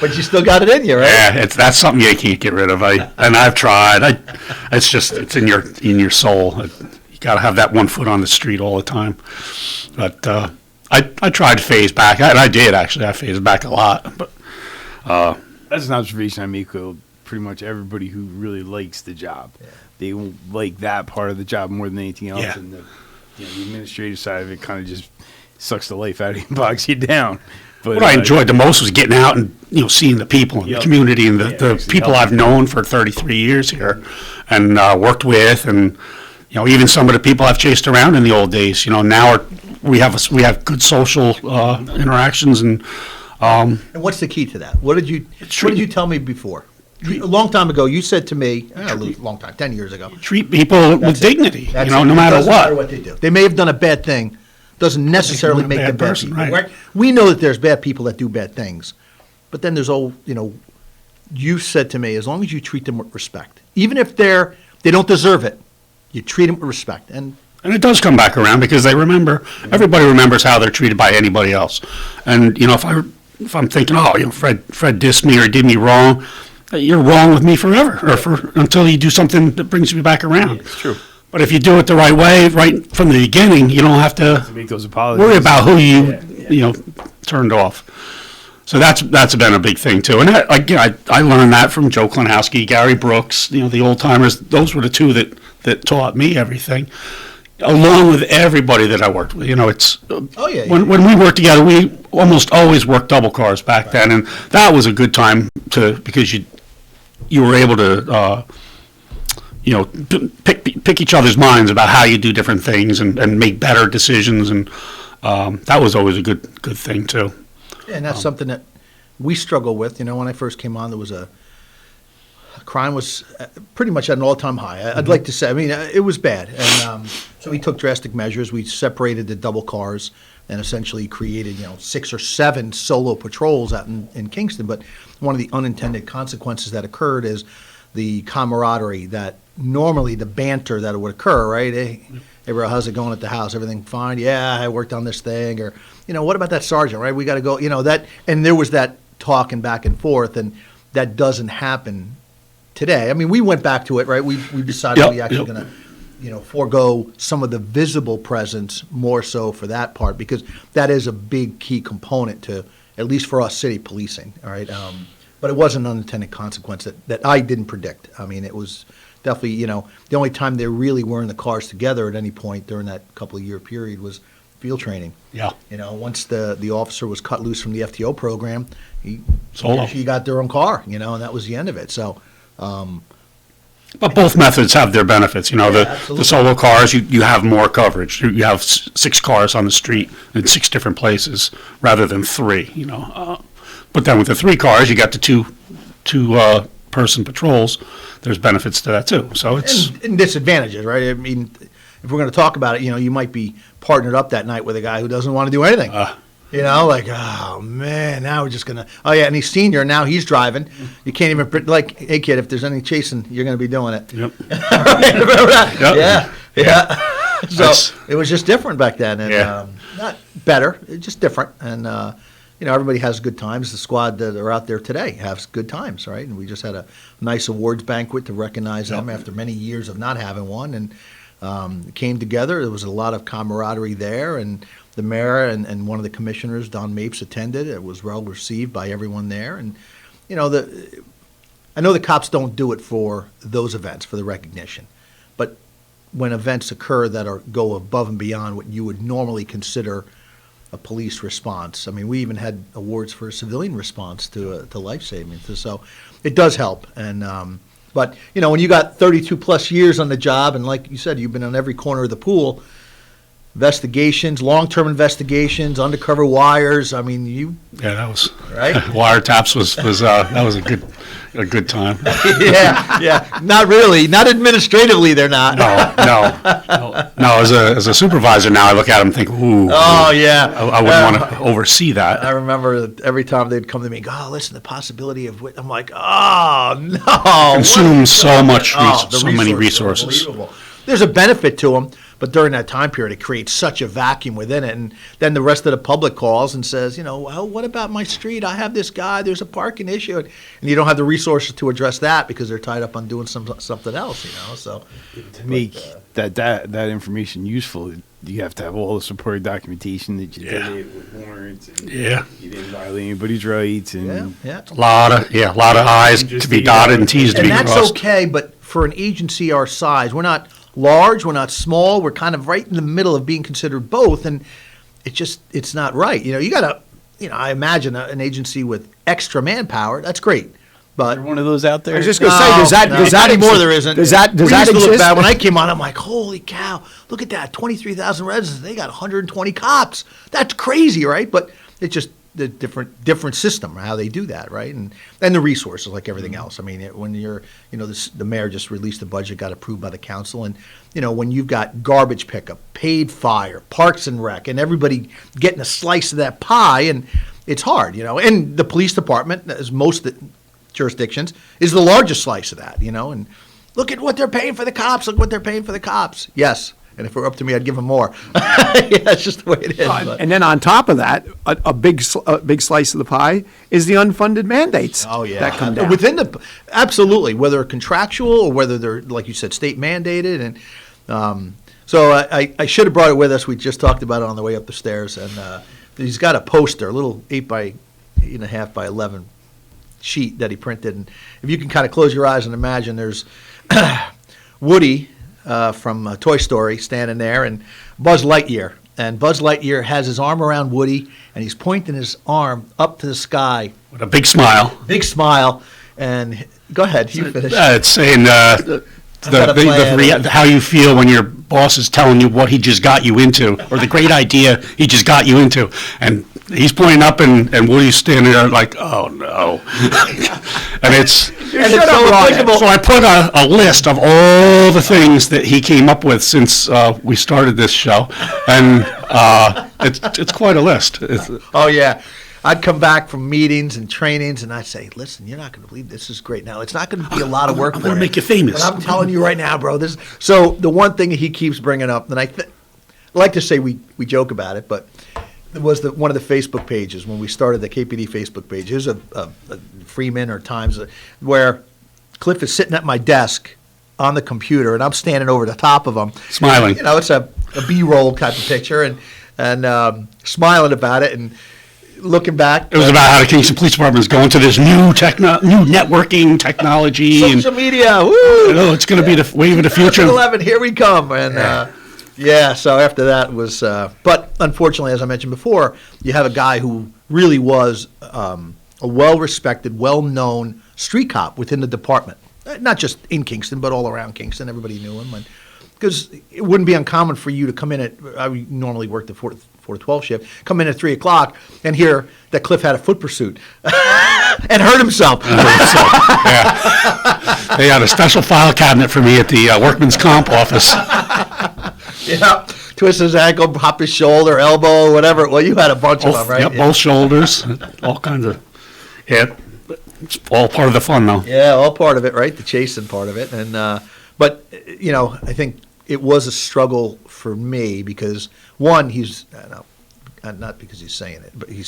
But you still got it in you, right? Yeah, that's something you can't get rid of. And I've tried. It's in your soul. You got to have that 1 foot on the street all the time. But I tried to phase back, and I did actually. I phased back a lot. But that's an observation I make with pretty much everybody who really likes the job. Yeah. They like that part of the job more than anything else, and the administrative side of it kind of just sucks the life out of you and bogs you down. But what I enjoyed the most was getting out and seeing the people in the community and the people I've known for 33 years here and worked with, and even some of the people I've chased around in the old days. Now we have good social interactions and. And what's the key to that? What did you tell me before? A long time ago, you said to me, a long time, 10 years ago. Treat people with dignity, no matter what. Matter what they do. They may have done a bad thing. Doesn't necessarily make them bad people, right? We know that there's bad people that do bad things. But then there's you said to me, as long as you treat them with respect, even if they don't deserve it, you treat them with respect. And it does come back around because they remember, everybody remembers how they're treated by anybody else. And, if I'm thinking, Fred dissed me or did me wrong, you're wrong with me forever, or until you do something that brings me back around. It's true. But if you do it the right way, right from the beginning, you don't have to make those apologies. Worry about who you turned off. So that's been a big thing too, and I learned that from Joe Klinowski, Gary Brooks, the old timers. Those were the two that taught me everything, along with everybody that I worked with. It's when we worked together, we almost always worked double cars back then, and that was a good time because you were able to pick each other's minds about how you do different things and make better decisions, and that was always a good thing too. And that's something that we struggle with. When I first came on, there was crime was pretty much at an all-time high. I'd like to say, it was bad. And so we took drastic measures. We separated the double cars and essentially created, 6 or 7 solo patrols out in Kingston. But one of the unintended consequences that occurred is the camaraderie that normally the banter that would occur, right? Hey, bro, how's it going at the house? Everything fine? Yeah, I worked on this thing. Or, what about that sergeant, right? We got to go, that. And there was that talking back and forth, and that doesn't happen today. We went back to it, right? We decided we actually going to, forego some of the visible presence more so for that part, because that is a big key component to, at least for us, city policing, all right? But it was an unintended consequence that I didn't predict. It was definitely, the only time they really were in the cars together at any point during that couple of year period was field training. Yeah. Once the officer was cut loose from the FTO program, he got their own car, and that was the end of it. So, but both methods have their benefits. The solo cars, you have more coverage. You have 6 cars on the street in 6 different places rather than 3. But then with the 3 cars, you got the two person patrols. There's benefits to that too. So it's and disadvantages, right? If we're going to talk about it, you might be partnered up that night with a guy who doesn't want to do anything. Oh man, now we're just gonna. Oh yeah, and he's senior now. He's driving. You can't even hey kid, if there's any chasing, you're going to be doing it. Yep. Yeah. So it was just different back then, and not better, it's just different. And everybody has good times. The squad that are out there today has good times, right? And we just had a nice awards banquet to recognize them after many years of not having one, and came together. There was a lot of camaraderie there, and the mayor and one of the commissioners, Don Mapes, attended. It was well received by everyone there. And, I know the cops don't do it for those events, for the recognition. But when events occur that go above and beyond what you would normally consider a police response. We even had awards for a civilian response to life saving. So it does help. And but when you got 32 plus years on the job, and like you said, you've been on every corner of the pool. Investigations, long-term investigations, undercover wires. That was right. Wiretaps was that was a good time. yeah. Not really. Not administratively, they're not. No. As a supervisor now, I look at them and think, ooh. Oh yeah. I wouldn't want to oversee that. I remember that every time they'd come to me, and go, oh, listen, the possibility of. I'm like, oh no. Consumes so many resources. Unbelievable. There's a benefit to them. But during that time period, it creates such a vacuum within it. And then the rest of the public calls and says, well, what about my street? I have this guy. There's a parking issue. And you don't have the resources to address that because they're tied up on doing something else, So to make that information useful, you have to have all the supporting documentation that you did it with warrants. And you didn't violate anybody's rights. And a lot of I's to be dotted and T's to be crossed. And that's okay, but for an agency our size, we're not large, we're not small, we're kind of right in the middle of being considered both, and it's not right. You got to, I imagine an agency with extra manpower, that's great. But is there one of those out there? I was just going to say, does that anymore? exist? There isn't. Does that exist? Look bad. When I came on, I'm like, holy cow! Look at that, 23,000 residents. They got 120 cops. That's crazy, right? But it's just the different system how they do that, right? And the resources, like everything else. When you're, the mayor just released the budget, got approved by the council, and when you've got garbage pickup, paid fire, parks and rec, and everybody getting a slice of that pie, and it's hard, And the police department, as most jurisdictions, is the largest slice of that, And look at what they're paying for the cops. Look what they're paying for the cops. Yes. And if it were up to me, I'd give them more. That's just the way it is. And then on top of that, a big slice of the pie is the unfunded mandates. Oh yeah, that come down. Absolutely, whether contractual or whether they're, like you said, state mandated. And so I should have brought it with us. We just talked about it on the way up the stairs. And he's got a poster, a little 8 by 8.5 by 11 sheet that he printed. And if you can kind of close your eyes and imagine, there's Woody from Toy Story standing there, and Buzz Lightyear. And Buzz Lightyear has his arm around Woody, and he's pointing his arm up to the sky. With a big smile. Big smile. And go ahead, you finish. It's saying how you feel when your boss is telling you what he just got you into, or the great idea he just got you into. And he's pointing up, and Woody's standing there like, oh, no. And it's so applicable. So I put a list of all the things that he came up with since we started this show, and it's quite a list. Oh, yeah. I'd come back from meetings and trainings, and I'd say, listen, you're not going to believe this is great. Now, it's not going to be a lot of work for you. I'm going to make you famous. But I'm telling you right now, bro. So the one thing he keeps bringing up, and I like to say we joke about it, but it was one of the Facebook pages when we started the KPD Facebook page. There's a Freeman or Times where Cliff is sitting at my desk on the computer, and I'm standing over the top of him. Smiling. It's a B-roll type of picture, and smiling about it, and looking back. It was about how the Kingston Police Department is going to this new networking technology. Social media, woo! It's going to be the wave of the future. 11, here we come. And so after that was, but unfortunately, as I mentioned before, you have a guy who really was a well-respected, well-known street cop within the department. Not just in Kingston, but all around Kingston. Everybody knew him. Because it wouldn't be uncommon for you to come in I normally worked the 4 to 12 shift, come in at 3 o'clock and hear that Cliff had a foot pursuit and hurt himself. Yeah. They had a special file cabinet for me at the workman's comp office. Yeah, twist his ankle, hop his shoulder, elbow, whatever. Well, you had a bunch of them, right? Yep, both shoulders, all kinds of. Yeah, it's all part of the fun, though. Yeah, all part of it, right? The chasing part of it, and but I think it was a struggle for me because one, he's not because he's saying it, but he's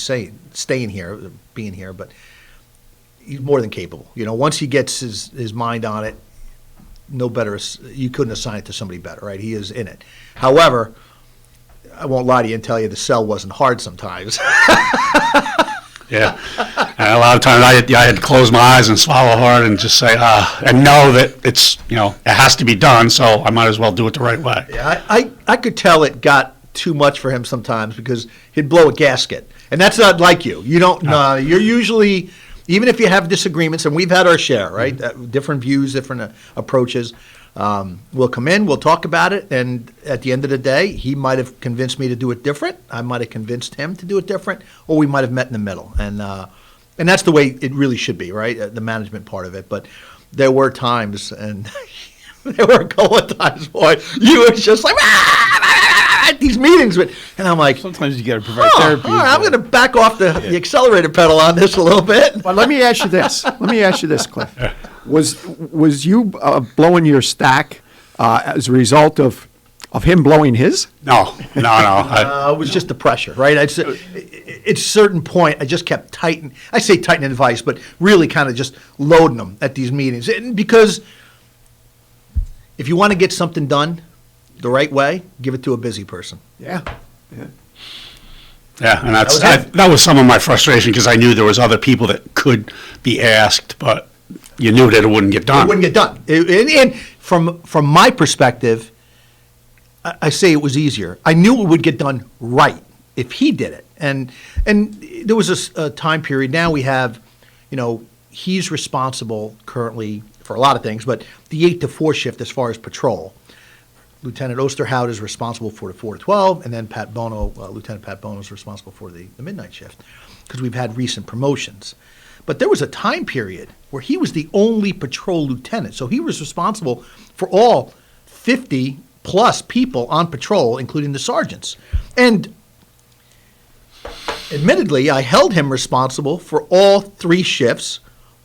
staying here, being here, but he's more than capable. Once he gets his mind on it, no better. You couldn't assign it to somebody better, right? He is in it. However, I won't lie to you and tell you the cell wasn't hard sometimes. Yeah, and a lot of times I had to close my eyes and swallow hard and just say, and know that it's it has to be done, so I might as well do it the right way. Yeah, I could tell it got too much for him sometimes because he'd blow a gasket, and that's not like you. You don't. You're usually, even if you have disagreements, and we've had our share, right? Mm-hmm. Different views, different approaches. We'll come in, we'll talk about it, and at the end of the day, he might have convinced me to do it different. I might have convinced him to do it different, or we might have met in the middle. And that's the way it really should be, right? The management part of it. But there were times, and there were a couple of times, boy, you were just like, at these meetings. And I'm like, sometimes you got to provide therapy. All right, I'm going to back off the accelerator pedal on this a little bit. But let me ask you this. Cliff. Was you blowing your stack as a result of him blowing his? No. It was just the pressure, right? At a certain point, I just kept tightening. I say tightening advice, but really kind of just loading them at these meetings. Because if you want to get something done the right way, give it to a busy person. Yeah. Yeah, and that was some of my frustration because I knew there was other people that could be asked, but you knew that it wouldn't get done. It wouldn't get done. And from my perspective, I say it was easier. I knew it would get done right if he did it. And there was a time period. Now we have, he's responsible currently for a lot of things, but the 8 to 4 shift as far as patrol. Lieutenant Osterhout is responsible for the 4 to 12, and then Lieutenant Pat Bono is responsible for the midnight shift because we've had recent promotions. But there was a time period where he was the only patrol lieutenant, so he was responsible for all 50-plus people on patrol, including the sergeants. And admittedly, I held him responsible for all 3 shifts,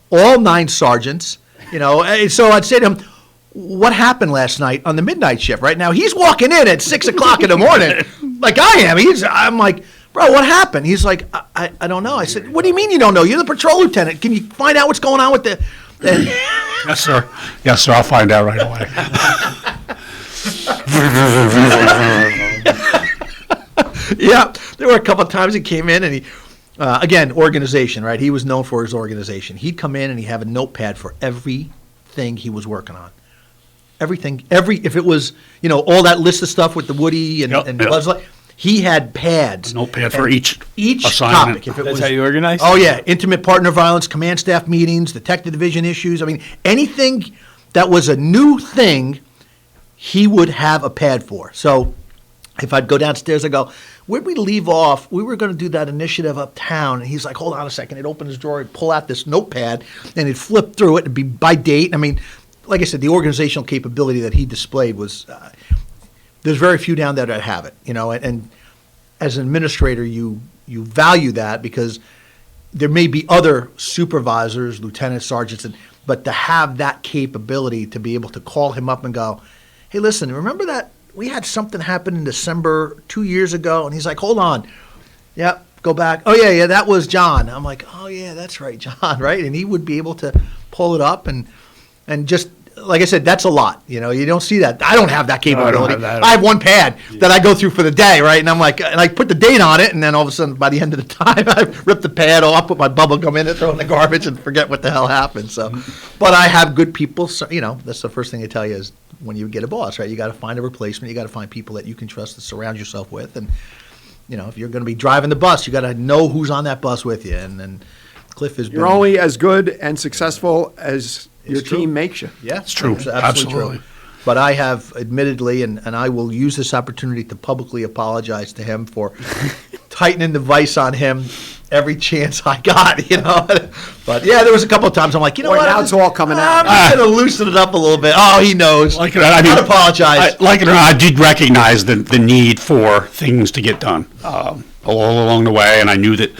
all 9 sergeants, and so I'd say to him, what happened last night on the midnight shift? Right now, he's walking in at 6 o'clock in the morning, like I am. I'm like, bro, what happened? He's like, I don't know. I said, what do you mean you don't know? You're the patrol lieutenant. Can you find out what's going on with the Yes, sir. Yes, sir. I'll find out right away. Yeah, there were a couple of times he came in and again, organization, right? He was known for his organization. He'd come in and he'd have a notepad for everything he was working on. Everything, if it was, all that list of stuff with the Woody and Buzz Light, he had pads. A notepad for each topic. assignment. If it That's was, how you organize? Oh, yeah. Intimate partner violence, command staff meetings, detective division issues. I mean, anything that was a new thing, he would have a pad for. So if I'd go downstairs, I'd go, where'd we leave off? We were going to do that initiative uptown. And he's like, hold on a second. He'd open his drawer, he'd pull out this notepad, and he'd flip through it. It'd be by date. I mean, like I said, the organizational capability that he displayed was, there's very few down there that have it, and as an administrator, you value that because there may be other supervisors, lieutenants, sergeants, but to have that capability to be able to call him up and go, hey, listen, remember that we had something happen in December 2 years ago? And he's like, hold on. Yeah, go back. Oh, yeah, that was John. I'm like, oh, yeah, that's right, John, right? And he would be able to pull it up and just, like I said, that's a lot. You don't see that. I don't have that capability. I don't have that. I have one pad that I go through for the day, right? And I'm like, and I put the date on it, and then all of a sudden, by the end of the time, I rip the pad off, put my bubble gum in it, throw it in the garbage, and forget what the hell happened. So, but I have good people. So, that's the first thing they tell you is when you get a boss, right? You got to find a replacement. You got to find people that you can trust to surround yourself with, and if you're going to be driving the bus, you got to know who's on that bus with you. And Cliff has been. You're only as good and successful as your team makes you. Yeah, It's true. It's absolutely true. But I have admittedly, and I will use this opportunity to publicly apologize to him for tightening the vice on him every chance I got, But yeah, there was a couple of times I'm like, what? Now it's all coming out. I'm going to loosen it up a little bit. Oh, he knows. Like it or not, I apologize. Like it or not, I did recognize the need for things to get done all along the way, and I knew that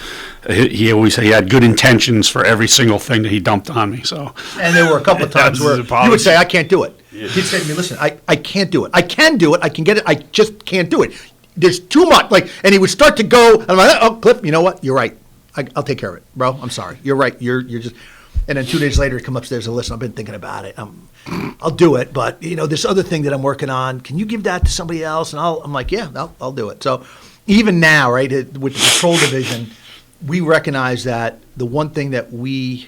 he always he had good intentions for every single thing that he dumped on me. So, and there were a couple of times where you would say, "I can't do it." Yeah. He'd say to me, "Listen, I can't do it. I can do it. I can get it. I just can't do it. There's too much." And he would start to go, and I'm like, "Oh, Cliff, you know what? You're right. I'll take care of it, bro. I'm sorry. You're right. You're just." And then 2 days later, he'd come upstairs and listen. I've been thinking about it. I'll do it, but this other thing that I'm working on. Can you give that to somebody else? And I'm like, yeah, I'll do it. So even now, right, with the patrol division, we recognize that the one thing that we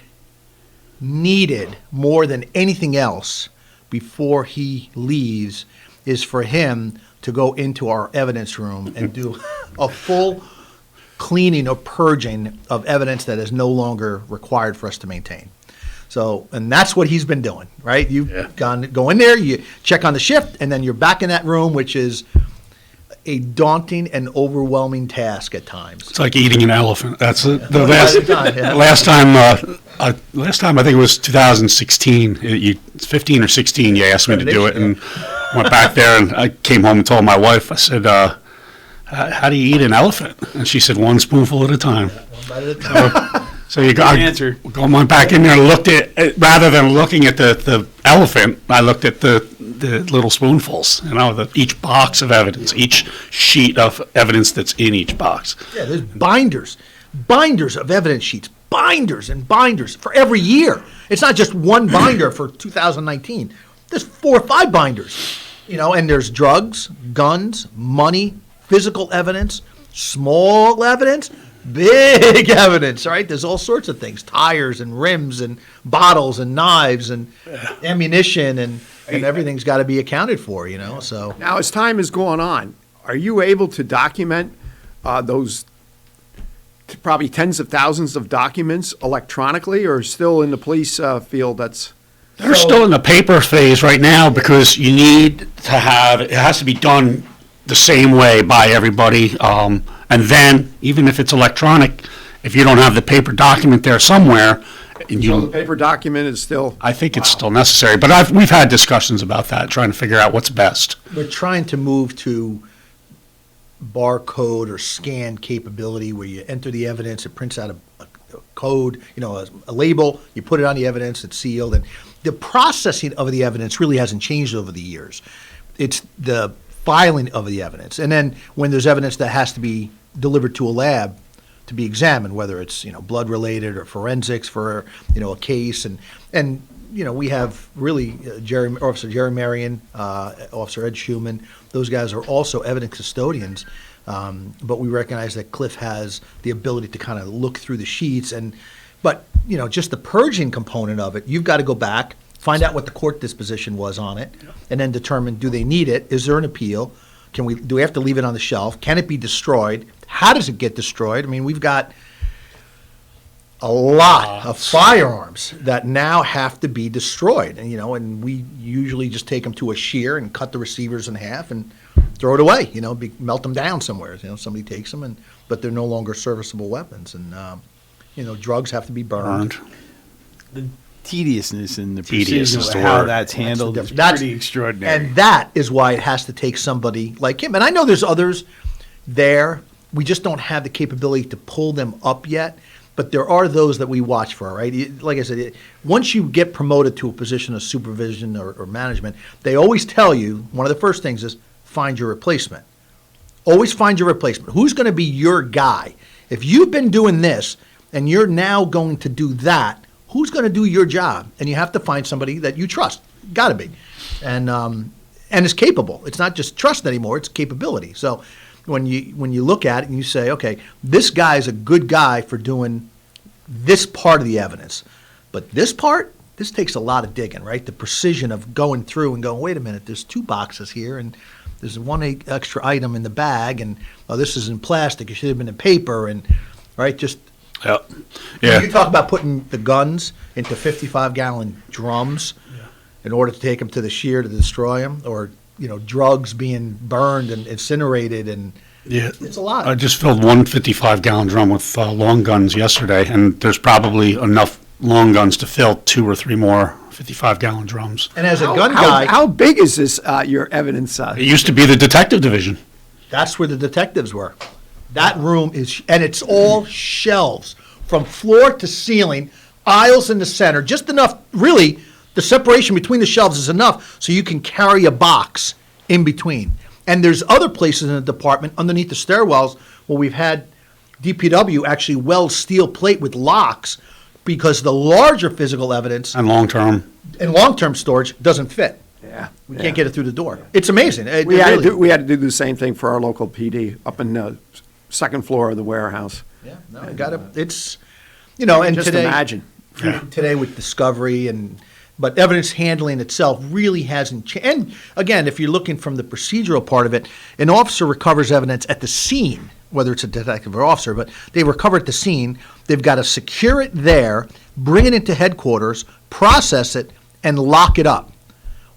needed more than anything else before he leaves is for him to go into our evidence room and do a full cleaning or purging of evidence that is no longer required for us to maintain. So, and that's what he's been doing, right? You've go in there, you check on the shift, and then you're back in that room, which is a daunting and overwhelming task at times. It's like eating an elephant. That's the last time I think it was 2016, 15 or 16, you asked me to do it, and went back there, and I came home and told my wife, I said, how do you eat an elephant? And she said, one spoonful at a time. One bite at a time. So you got going back in there and looked at, rather than looking at the elephant, I looked at the little spoonfuls, each box of evidence, each sheet of evidence that's in each box. Yeah, there's binders of evidence sheets, binders and binders for every year. It's not just one binder for 2019. There's 4 or 5 binders, and there's drugs, guns, money, physical evidence, small evidence, big evidence, right? There's all sorts of things, tires and rims and bottles and knives and ammunition and everything's got to be accounted for, so. Now, as time is going on, are you able to document those probably tens of thousands of documents electronically, or still in the police field They're still in the paper phase right now because you need to have, it has to be done the same way by everybody. And then, even if it's electronic, if you don't have the paper document there somewhere, and So the paper document is still... I think it's still necessary, but we've had discussions about that, trying to figure out what's best. We're trying to move to barcode or scan capability where you enter the evidence, it prints out a code, a label, you put it on the evidence, it's sealed, and the processing of the evidence really hasn't changed over the years. It's the filing of the evidence, and then when there's evidence that has to be delivered to a lab to be examined, whether it's blood related or forensics for a case, and we have really Officer Jerry Marion, Officer Ed Schumann. Those guys are also evidence custodians. But we recognize that Cliff has the ability to kind of look through the sheets. But just the purging component of it, you've got to go back, find out what the court disposition was on it, and then determine, do they need it? Is there an appeal? Do we have to leave it on the shelf? Can it be destroyed? How does it get destroyed? I mean, we've got a lot of firearms that now have to be destroyed, and we usually just take them to a shear and cut the receivers in half and throw it away, melt them down somewhere. Somebody takes them, but they're no longer serviceable weapons, and drugs have to be burned. The tediousness and the precision of how that's handled is pretty extraordinary. And that is why it has to take somebody like him. And I know there's others there. We just don't have the capability to pull them up yet. But there are those that we watch for, right? Like I said, once you get promoted to a position of supervision or management, they always tell you, one of the first things is find your replacement. Always find your replacement. Who's going to be your guy? If you've been doing this and you're now going to do that, who's going to do your job? And you have to find somebody that you trust. Got to be. And is capable. It's not just trust anymore, it's capability. So when you look at it and you say, okay, this guy is a good guy for doing this part of the evidence. But this takes a lot of digging, right? The precision of going through and going, wait a minute, there's 2 boxes here, and there's one extra item in the bag, and this is in plastic, it should have been in paper, and right, just yeah. You talk about putting the guns into 55-gallon drums in order to take them to the shear to destroy them, or drugs being burned and incinerated, and it's a lot. I just filled one 55-gallon drum with long guns yesterday, and there's probably enough long guns to fill 2 or 3 more 55-gallon drums. And as a gun guy, how big is this? Your evidence? It used to be the detective division. That's where the detectives were. That room is, and it's all shelves from floor to ceiling, aisles in the center, just enough, really, the separation between the shelves is enough so you can carry a box in between. And there's other places in the department underneath the stairwells where we've had DPW actually weld steel plate with locks because the larger physical evidence and long-term storage doesn't fit. Yeah, we can't get it through the door. It's amazing. We had to do the same thing for our local PD up in the second floor of the warehouse. Yeah, no, it's and just today, imagine today with discovery but evidence handling itself really hasn't changed. And again, if you're looking from the procedural part of it, an officer recovers evidence at the scene, whether it's a detective or officer, but they recover at the scene. They've got to secure it there, bring it into headquarters, process it, and lock it up.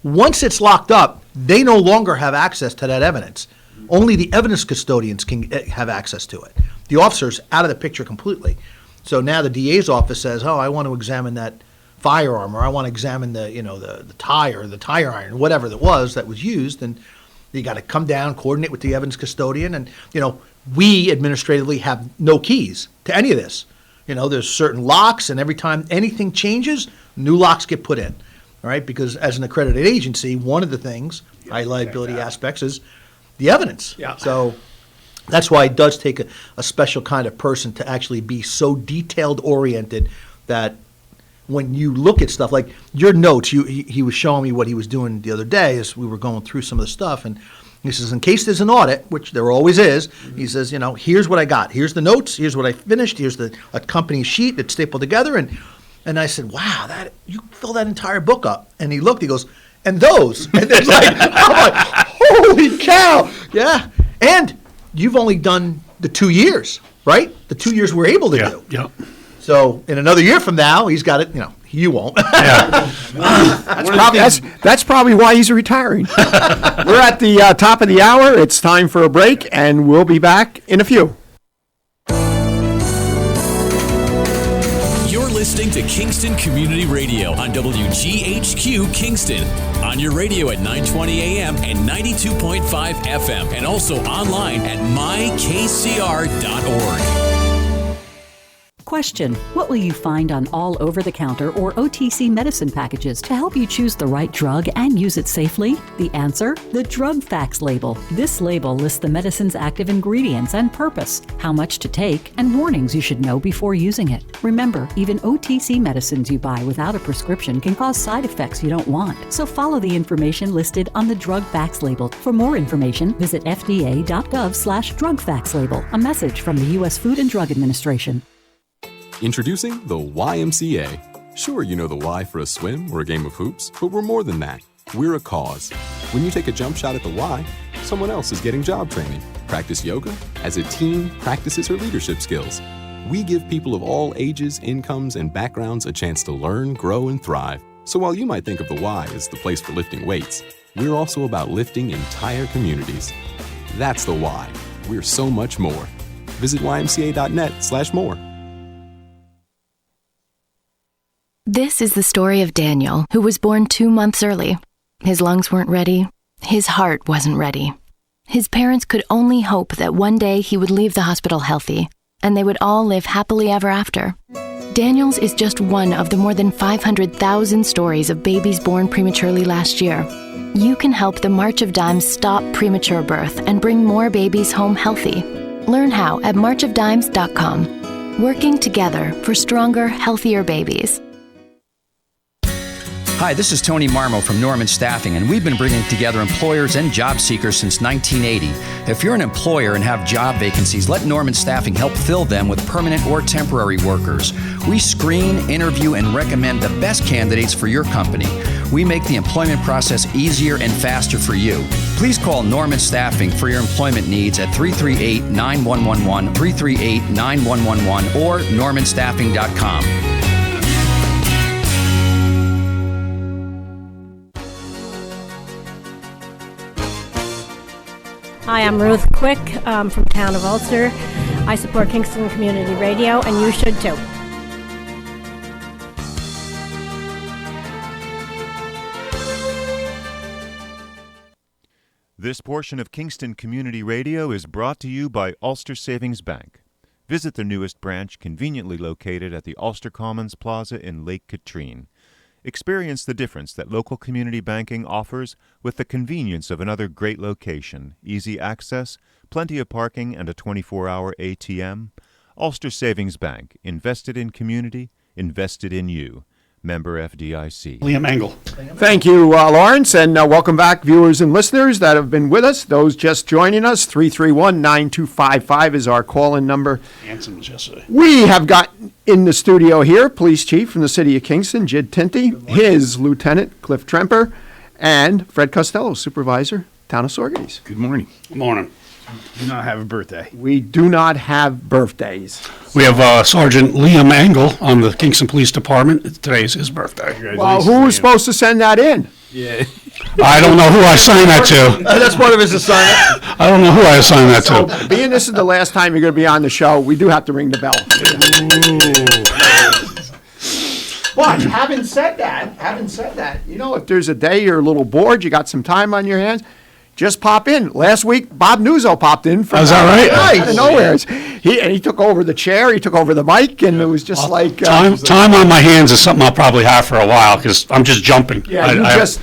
Once it's locked up, they no longer have access to that evidence. Only the evidence custodians can have access to it. The officer's out of the picture completely. So now the DA's office says, I want to examine that firearm, or I want to examine the tire iron, whatever that was used, and you got to come down, coordinate with the evidence custodian, and we administratively have no keys to any of this. There's certain locks, and every time anything changes, new locks get put in. All right, because as an accredited agency, one of the things, high liability aspects, is the evidence. Yeah. So that's why it does take a special kind of person to actually be so detailed oriented that when you look at stuff like your notes, he was showing me what he was doing the other day as we were going through some of the stuff, and he says, in case there's an audit, which there always is, he says, here's what I got. Here's the notes. Here's what I finished. Here's a company sheet that's stapled together, and I said, wow, you fill that entire book up. And he looked, he goes, and those. And it's I'm like, holy cow. Yeah. And you've only done the 2 years, right? The 2 years we're able to do. Yeah. So in another year from now, he's got it, you won't. That's probably why he's retiring. We're at the top of the hour. It's time for a break, and we'll be back in a few. Listening to Kingston Community Radio on WGHQ Kingston. On your radio at 920 AM and 92.5 FM, and also online at mykcr.org. Question: what will you find on all over-the-counter or OTC medicine packages to help you choose the right drug and use it safely? The answer: the drug facts label. This label lists the medicine's active ingredients and purpose, how much to take, and warnings you should know before using it. Remember, even OTC medicines you buy without a prescription can cause side effects you don't want. So follow the information listed on the drug facts label. For more information, visit fda.gov/drug facts label. A message from the U.S. Food and Drug Administration. Introducing the YMCA. Sure, you know the Y for a swim or a game of hoops, but we're more than that. We're a cause. When you take a jump shot at the Y, someone else is getting job training. Practice yoga as a team practices her leadership skills. We give people of all ages, incomes, and backgrounds a chance to learn, grow, and thrive. So while you might think of the Y as the place for lifting weights, we're also about lifting entire communities. That's the Y. We're so much more. Visit ymca.net/more. This is the story of Daniel, who was born 2 months early. His lungs weren't ready. His heart wasn't ready. His parents could only hope that one day he would leave the hospital healthy, and they would all live happily ever after. Daniel's is just one of the more than 500,000 stories of babies born prematurely last year. You can help the March of Dimes stop premature birth and bring more babies home healthy. Learn how at marchofdimes.com. Working together for stronger, healthier babies. Hi, this is Tony Marmo from Norman Staffing, and we've been bringing together employers and job seekers since 1980. If you're an employer and have job vacancies, let Norman Staffing help fill them with permanent or temporary workers. We screen, interview, and recommend the best candidates for your company. We make the employment process easier and faster for you. Please call Norman Staffing for your employment needs at 338-9111, 338-9111, or normanstaffing.com. Hi, I'm Ruth Quick from Town of Ulster. I support Kingston Community Radio, and you should too. This portion of Kingston Community Radio is brought to you by Ulster Savings Bank. Visit their newest branch, conveniently located at the Ulster Commons Plaza in Lake Katrine. Experience the difference that local community banking offers with the convenience of another great location, easy access, plenty of parking, and a 24-hour ATM. Ulster Savings Bank, invested in community, invested in you. Member FDIC. Liam Engel. Thank you, Lawrence, and welcome back, viewers and listeners that have been with us. Those just joining us, 331-9255 is our call-in number. Handsome, Jesse. We have got in the studio here, Police Chief from the City of Kingston, Jid Tinti, his Lieutenant, Cliff Tremper, and Fred Costello, Supervisor, Town of Sorganies. Good morning. Good morning. Do not have a birthday. We do not have birthdays. We have Sergeant Liam Engel on the Kingston Police Department. Today is his birthday. Well, who was supposed to send that in? Yeah. I don't know who I signed that to. That's part of his assignment. I don't know who I assigned that to. So, being this is the last time you're going to be on the show, we do have to ring the bell. But having said that, you know, if there's a day you're a little bored, you got some time on your hands, just pop in. Last week, Bob Nuzzo popped in from is that right? Out of nowhere. He took over the chair, he took over the mic, and it was just like time on my hands is something I'll probably have for a while because I'm just jumping. Yeah,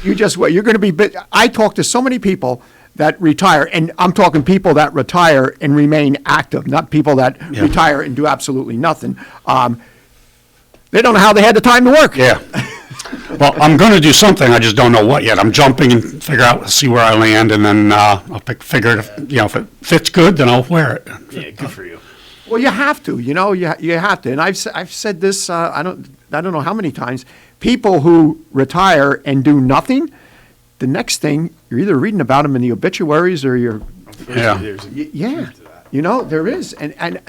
you're going to be. I talk to so many people that retire, and I'm talking people that retire and remain active, not people that retire and do absolutely nothing. They don't know how they had the time to work. Yeah. Well, I'm going to do something. I just don't know what yet. I'm jumping and see where I land, and then I'll figure it. If it fits good, then I'll wear it. Yeah, good for you. Well, you have to. You have to. And I've said this. I don't know how many times. People who retire and do nothing, the next thing you're either reading about them in the obituaries or you're. Yeah. There is, and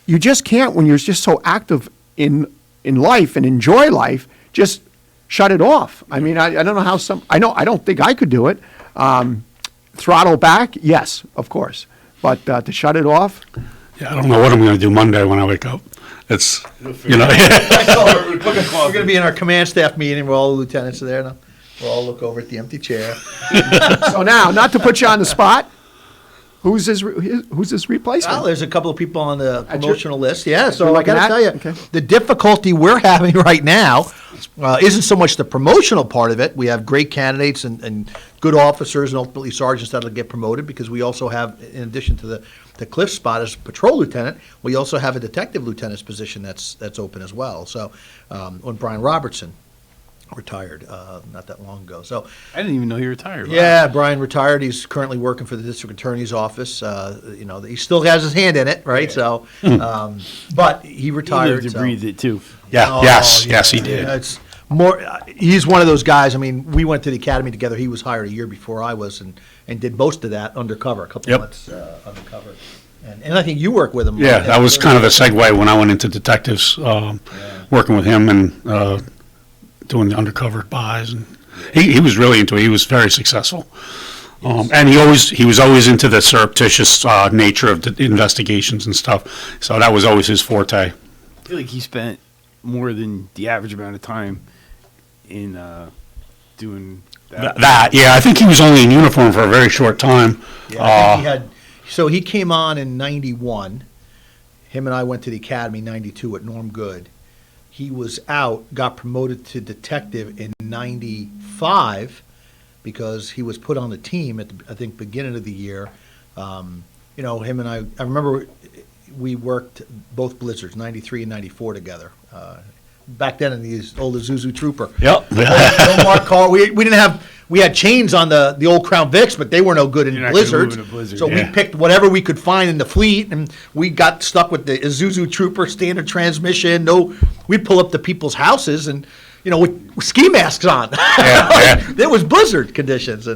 you just can't when you're just so active in life and enjoy life. Just shut it off. I mean, I don't know how I don't think I could do it. Throttle back, yes, of course. But to shut it off? Yeah, I don't know what I'm going to do Monday when I wake up. It's, We're going to be in our command staff meeting where all the lieutenants are there now. We'll all look over at the empty chair. So now, not to put you on the spot, Who's his replacement? Well, there's a couple of people on the promotional list. Yeah, so you're I got to looking tell you, at? the difficulty we're having right now isn't so much the promotional part of it. We have great candidates and good officers and ultimately sergeants that'll get promoted because we also have, in addition to the Cliff spot as patrol lieutenant, we also have a detective lieutenant's position that's open as well. So when Brian Robertson retired not that long ago. So I didn't even know he retired. Wow. Yeah, Brian retired. He's currently working for the district attorney's office. He still has his hand in it, right? So, but he retired. He lived and breathed it too. Yeah. Yes, he did. It's more. He's one of those guys. I mean, we went to the academy together. He was hired a year before I was, and did most of that undercover, a couple months undercover. And I think you work with him. Yeah, that was kind of a segue when I went into detectives, working with him and doing the undercover buys, and he was really into it. He was very successful, and he was always into the surreptitious nature of the investigations and stuff. So that was always his forte. I feel like he spent more than the average amount of time in doing that. Yeah, I think he was only in uniform for a very short time. Yeah, I think he came on in '91. Him and I went to the academy in '92 at Norm Good. He was out, got promoted to detective in '95 because he was put on the team at the, I think, beginning of the year. Him and I remember we worked both blizzards, '93 and '94 together. Back then in the old Isuzu Trooper. Yep. No Mark Carr. We had chains on the old Crown Vics, but they were no good in blizzards. So we picked whatever we could find in the fleet, and we got stuck with the Isuzu Trooper standard transmission. We'd pull up to people's houses and, with ski masks on. It was blizzard conditions,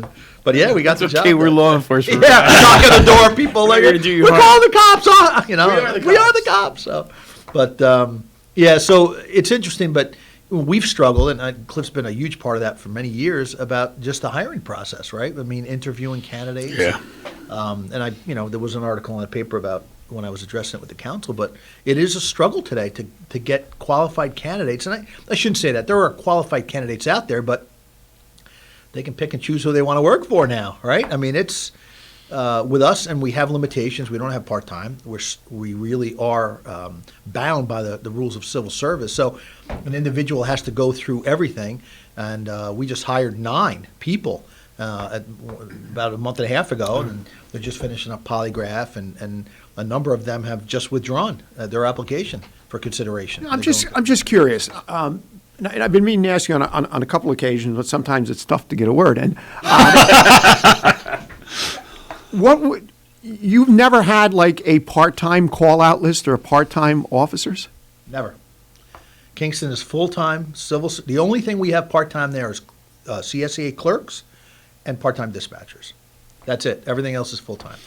but yeah, we got the job. Okay, we're law enforcement. Yeah, knock on the door, people like, we're calling the cops on. We are the cops. So, but so it's interesting, but we've struggled, and Cliff's been a huge part of that for many years, about just the hiring process, right? I mean, interviewing candidates. Yeah. And there was an article in the paper about when I was addressing it with the council, but it is a struggle today to get qualified candidates. And I shouldn't say that. There are qualified candidates out there, but they can pick and choose who they want to work for now, right? I mean, it's with us, and we have limitations. We don't have part-time. We really are bound by the rules of civil service. So an individual has to go through everything, and we just hired 9 people about a month and a half ago, and they're just finishing up polygraph, and a number of them have just withdrawn their application for consideration. I'm just curious. And I've been meaning to ask you on a couple occasions, but sometimes it's tough to get a word in. You've never had like a part-time call-out list or part-time officers? Never. Kingston is full-time civil. The only thing we have part-time there is CSEA clerks and part-time dispatchers. That's it. Everything else is full-time.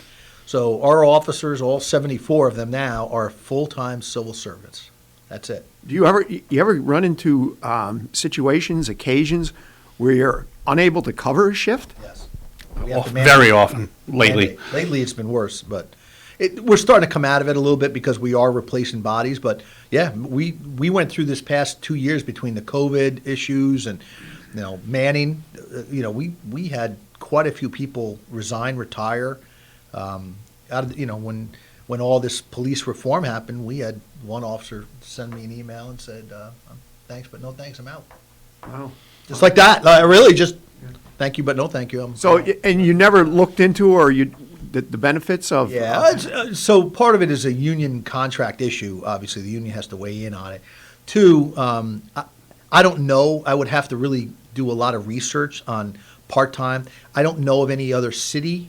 So our officers, all 74 of them now, are full-time civil servants. That's it. Do you ever run into situations, occasions where you're unable to cover a shift? Yes. Very often lately. Lately it's been worse, but we're starting to come out of it a little bit because we are replacing bodies. But yeah, we went through this past 2 years between the COVID issues and manning. We had quite a few people resign, retire. When all this police reform happened, we had one officer send me an email and said, "Thanks, but no thanks. I'm out." Wow. Just like that. Really, just thank you, but no thank you. And you never looked into the benefits of? Yeah. So part of it is a union contract issue. Obviously, the union has to weigh in on it. 2, I don't know. I would have to really do a lot of research on part-time. I don't know of any other city,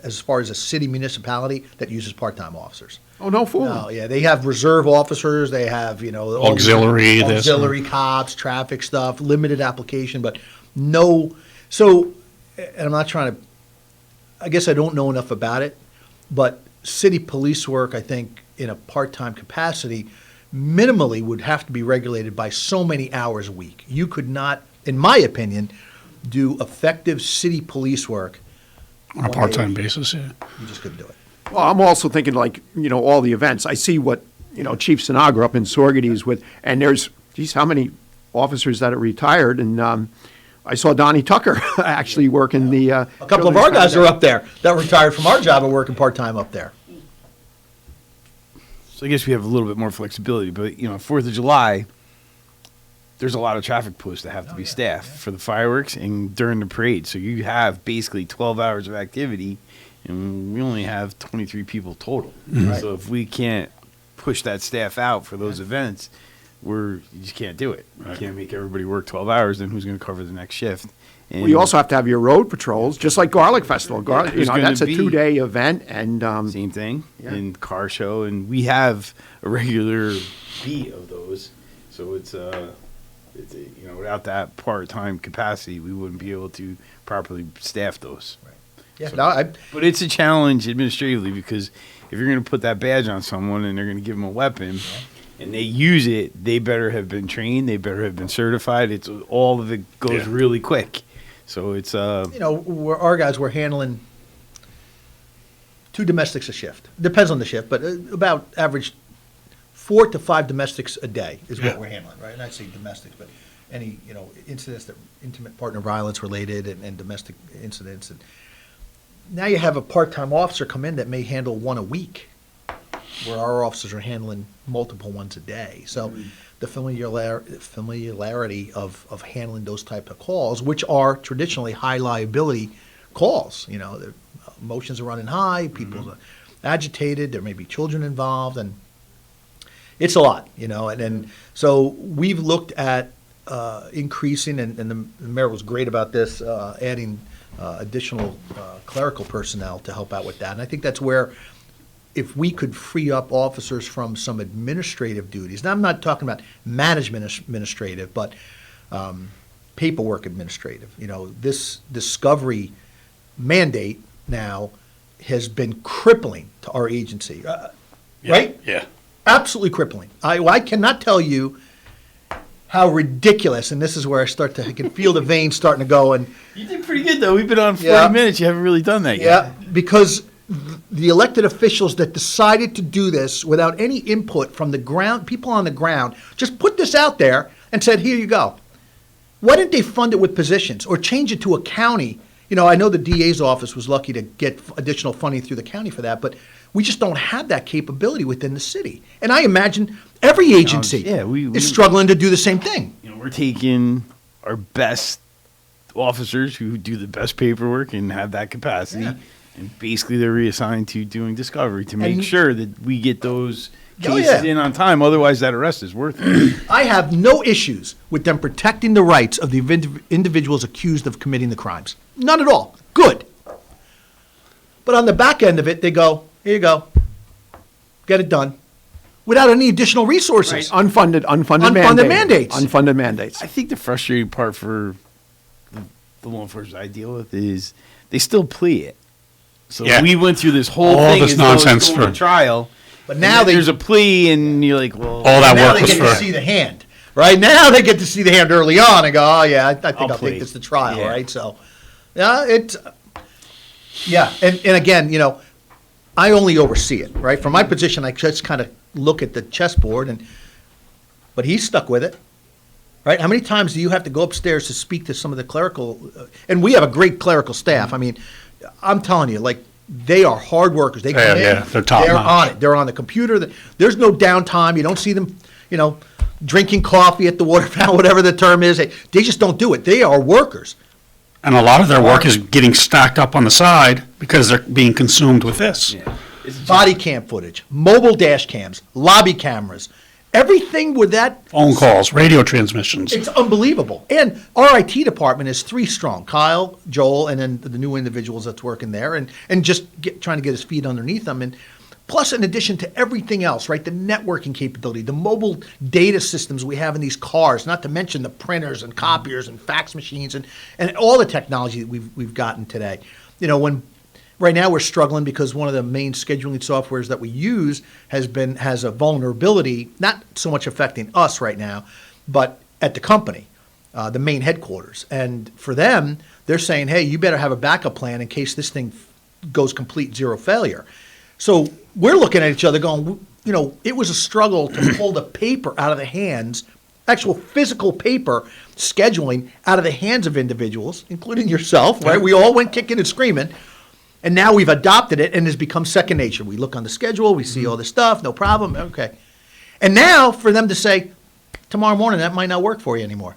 as far as a city municipality, that uses part-time officers. Oh, no fool. No, yeah, they have reserve officers. They have, auxiliary cops, traffic stuff, limited application, but no. So, and I'm not trying to, I guess I don't know enough about it, but city police work, I think, in a part-time capacity, minimally would have to be regulated by so many hours a week. You could not, in my opinion, do effective city police work on a part-time basis. Yeah, you just couldn't do it. Well, I'm also thinking all the events. I see what Chief Sinagra up in Sorgeties with, and there's how many officers that are retired, and I saw Donnie Tucker actually working the. A couple of our guys are up there that retired from our job and working part-time up there. So I guess we have a little bit more flexibility, but 4th of July, there's a lot of traffic posts that have to be staffed for the fireworks and during the parade. So you have basically 12 hours of activity, and we only have 23 people total. Right. So if we can't push that staff out for those events, you just can't do it. You can't make everybody work 12 hours, then who's going to cover the next shift? And Well, you also have to have your road patrols, just like Garlic Festival. Garlic, There's gonna that's a be- 2-day event, and same thing, Yeah. and car show, and we have a regular beat of those. So it's without that part-time capacity, we wouldn't be able to properly staff those. Yeah, So- no, but it's a challenge administratively, because if you're going to put that badge on someone and they're going to give them a weapon and they use it, they better have been trained, they better have been certified. It's all of it goes really quick. So it's our guys were handling 2 domestics a shift. Depends on the shift, but about average 4 to 5 domestics a day is what we're handling, right? And I'd say domestics, but any incidents that intimate partner violence related and domestic incidents. And now you have a part-time officer come in that may handle 1 a week, where our officers are handling multiple ones a day. So the familiarity of handling those type of calls, which are traditionally high liability calls. The emotions are running high, people are agitated, there may be children involved, and it's a lot, and so we've looked at increasing, and the mayor was great about this, adding additional clerical personnel to help out with that. And I think that's where, if we could free up officers from some administrative duties, now I'm not talking about management administrative, but paperwork administrative. This discovery mandate now has been crippling to our agency, right? Yeah. Absolutely crippling. I cannot tell you how ridiculous, and this is where I can feel the veins starting to go. And you did pretty good, though. We've been on 40 minutes. You haven't really done that yet. Yeah, because the elected officials that decided to do this without any input from the ground, people on the ground, just put this out there and said, here you go. Why didn't they fund it with positions or change it to a county? I know the DA's office was lucky to get additional funding through the county for that, but we just don't have that capability within the city. And I imagine every agency is struggling to do the same thing. We're taking our best officers who do the best paperwork and have that capacity, and basically they're reassigned to doing discovery to make sure that we get those cases in on time. Otherwise, that arrest is worth it. I have no issues with them protecting the rights of the individuals accused of committing the crimes. None at all. Good. But on the back end of it, they go, here you go. Get it done. Without any additional resources. Unfunded mandates. Unfunded mandates. I think the frustrating part for the law enforcement I deal with is they still plea it. So we went through this whole all thing this as though nonsense it's going for to trial. But now there's a plea, and you're like, well, all that now work they was get for to see the hand. Right now they get to see the hand early on and go, oh yeah, I think I'll take this to trial, right? So, and again, I only oversee it, right? From my position, I just kind of look at the chessboard, but he's stuck with it, right? How many times do you have to go upstairs to speak to some of the clerical, and we have a great clerical staff. I mean, I'm telling you, like, they are hard workers. They come in, they're top they're notch. on it. They're on the computer. There's no downtime. You don't see them, drinking coffee at the water fountain, whatever the term is. They just don't do it. They are workers. And a lot of their work is getting stacked up on the side because they're being consumed with this. Body cam footage, mobile dash cams, lobby cameras, everything with that. Phone calls, radio transmissions. It's unbelievable. And our IT department is 3 strong. Kyle, Joel, and then the new individuals that's working there, and just trying to get his feet underneath them. And plus, in addition to everything else, right, the networking capability, the mobile data systems we have in these cars, not to mention the printers and copiers and fax machines and all the technology that we've gotten today. Right now we're struggling because one of the main scheduling softwares that we use has a vulnerability, not so much affecting us right now, but at the company, the main headquarters. And for them, they're saying, hey, you better have a backup plan in case this thing goes complete zero failure. So we're looking at each other going, it was a struggle to pull the paper out of the hands actual physical paper scheduling out of the hands of individuals, including yourself, right? We all went kicking and screaming. And now we've adopted it and it's become second nature. We look on the schedule, we see all this stuff, no problem, okay. And now for them to say, tomorrow morning, that might not work for you anymore.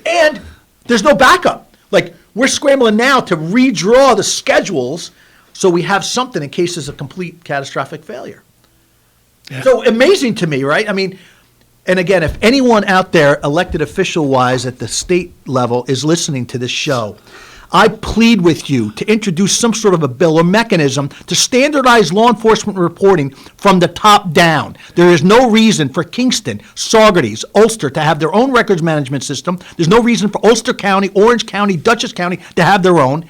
And there's no backup. Like, we're scrambling now to redraw the schedules so we have something in case there's a complete catastrophic failure. Yeah. So amazing to me, right? I mean, and again, if anyone out there, elected official-wise at the state level, is listening to this show, I plead with you to introduce some sort of a bill or mechanism to standardize law enforcement reporting from the top down. There is no reason for Kingston, Saugerties, Ulster to have their own records management system. There's no reason for Ulster County, Orange County, Dutchess County to have their own.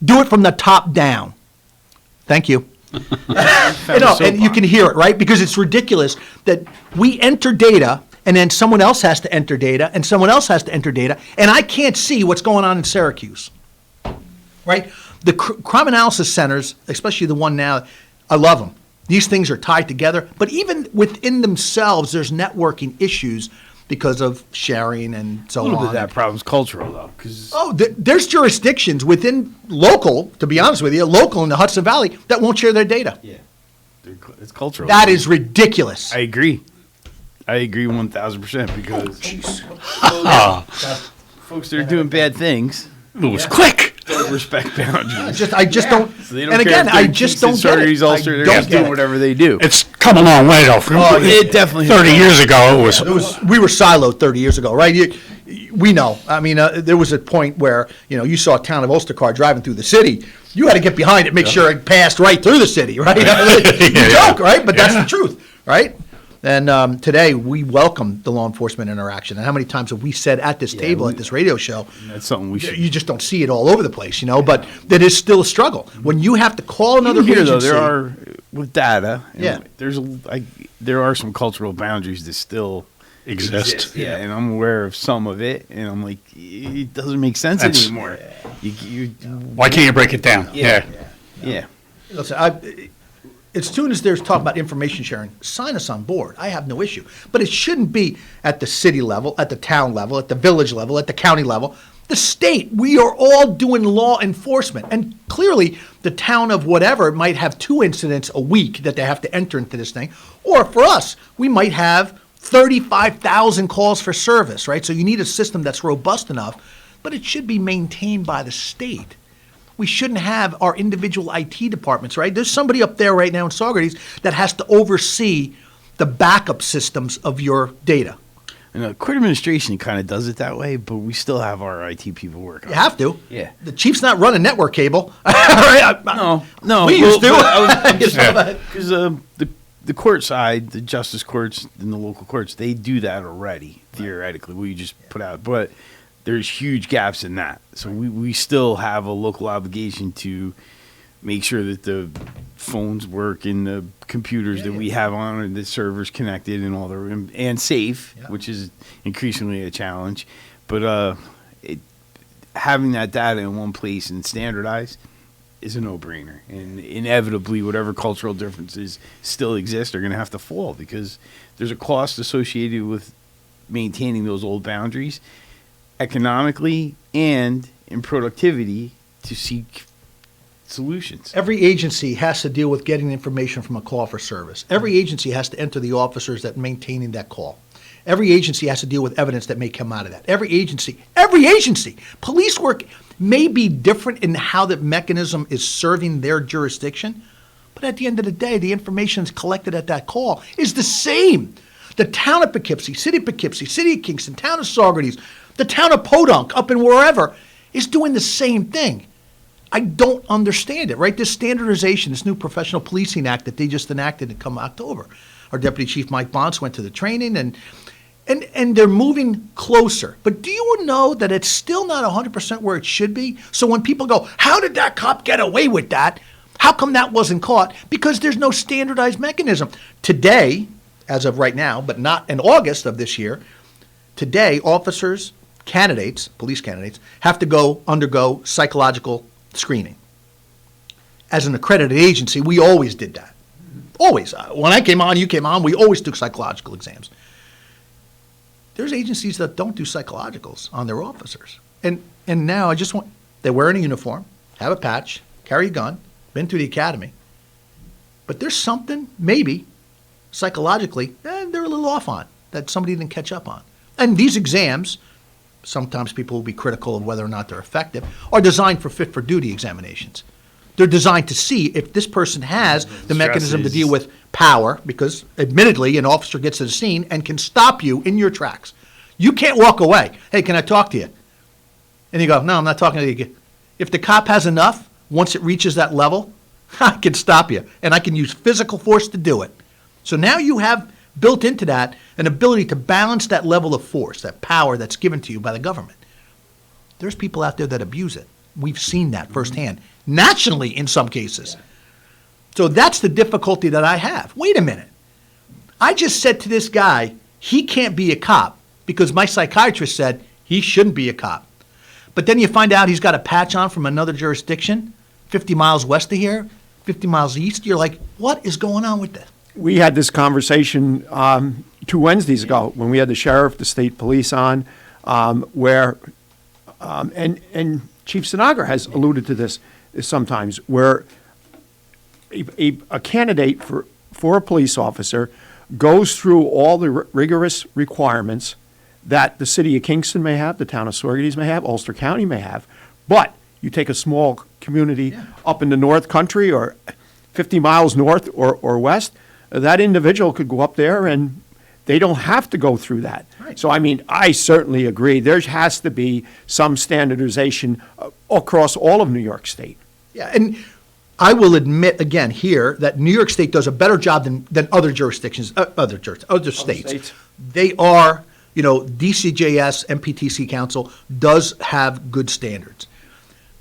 Do it from the top down. Thank you. And you can hear it, right? Because it's ridiculous that we enter data and then someone else has to enter data and someone else has to enter data, and I can't see what's going on in Syracuse. Right? The crime analysis centers, especially the one now, I love them. These things are tied together. But even within themselves, there's networking issues because of sharing and so on. A little bit of that problem's cultural, though. There's jurisdictions within local, to be honest with you, local in the Hudson Valley, that won't share their data. Yeah. It's cultural. That is ridiculous. I agree 1,000% because folks that are doing bad things. It was quick. Don't respect boundaries. I just don't. So they don't and care again, if they're I just don't get it. They're just doing whatever they do. It's come a long way, though. It definitely 30 years ago, we were siloed 30 years ago, right? We know. I mean, there was a point where, you saw a town of Ulster car driving through the city. You had to get behind it, make sure it passed right through the city, right? You joke, right? But that's the truth, right? And today we welcome the law enforcement interaction. And how many times have we said at this table, at this radio show, that's something we should. You just don't see it all over the place, but that is still a struggle. When you have to call another agency. Though, there are, with data, there are some cultural boundaries that still exist. Yeah, and I'm aware of some of it, and I'm like, it doesn't make sense anymore. Why can't you break it down? Yeah. Listen, as soon as there's talk about information sharing, sign us on board. I have no issue. But it shouldn't be at the city level, at the town level, at the village level, at the county level. The state, we are all doing law enforcement. And clearly, the town of whatever might have 2 incidents a week that they have to enter into this thing. Or for us, we might have 35,000 calls for service, right? So you need a system that's robust enough, but it should be maintained by the state. We shouldn't have our individual IT departments, right? There's somebody up there right now in Saugerties that has to oversee the backup systems of your data. And court administration kind of does it that way, but we still have our IT people working. You have to. Yeah. The chief's not running network cable. No. We used to. Because the court side, the justice courts and the local courts, they do that already, theoretically, what you just put out. But there's huge gaps in that. So we still have a local obligation to make sure that the phones work and the computers that we have on and the servers connected and all and safe, which is increasingly a challenge. But having that data in one place and standardized is a no-brainer. And inevitably, whatever cultural differences still exist are going to have to fall because there's a cost associated with maintaining those old boundaries economically and in productivity to seek solutions. Every agency has to deal with getting information from a call for service. Every agency has to enter the officers that maintaining that call. Every agency has to deal with evidence that may come out of that. Every agency, police work may be different in how that mechanism is serving their jurisdiction, but at the end of the day, the information that's collected at that call is the same. The town of Poughkeepsie, city of Kingston, town of Saugerties, the town of Podunk, up in wherever, is doing the same thing. I don't understand it, right? This standardization, this new Professional Policing Act that they just enacted in come October. Our Deputy Chief Mike Bonds went to the training, and they're moving closer. But do you know that it's still not 100% where it should be? So when people go, how did that cop get away with that? How come that wasn't caught? Because there's no standardized mechanism. Today, as of right now, but not in August of this year, today officers, police candidates, have to undergo psychological screening. As an accredited agency, we always did that. Always. When I came on, you came on, we always took psychological exams. there's agencies that don't do psychologicals on their officers. And now they're wearing a uniform, have a patch, carry a gun, been through the academy. But there's something, maybe, psychologically, they're a little off on, that somebody didn't catch up on. And these exams, sometimes people will be critical of whether or not they're effective, are designed for fit-for-duty examinations. They're designed to see if this person has the mechanism to deal with power, because admittedly, an officer gets to the scene and can stop you in your tracks. You can't walk away. Hey, can I talk to you? And you go, no, I'm not talking to you. If the cop has enough, once it reaches that level, I can stop you, and I can use physical force to do it. So now you have built into that an ability to balance that level of force, that power that's given to you by the government. There's people out there that abuse it. We've seen that firsthand, nationally in some cases. Yeah. So that's the difficulty that I have. Wait a minute. I just said to this guy, he can't be a cop because my psychiatrist said he shouldn't be a cop. But then you find out he's got a patch on from another jurisdiction, 50 miles west of here, 50 miles east. You're like, what is going on with this? We had this conversation 2 Wednesdays ago when we had the sheriff, the state police on, where, and Chief Sinagra has alluded to this sometimes, where a candidate for a police officer goes through all the rigorous requirements that the city of Kingston may have, the town of Saugerties may have, Ulster County may have, but you take a small community up in the North Country or 50 miles north or west, that individual could go up there and they don't have to go through that. Right. So, I mean, I certainly agree. There has to be some standardization across all of New York State. Yeah, and I will admit again here that New York State does a better job than other jurisdictions, other states. They are, DCJS, MPTC Council does have good standards.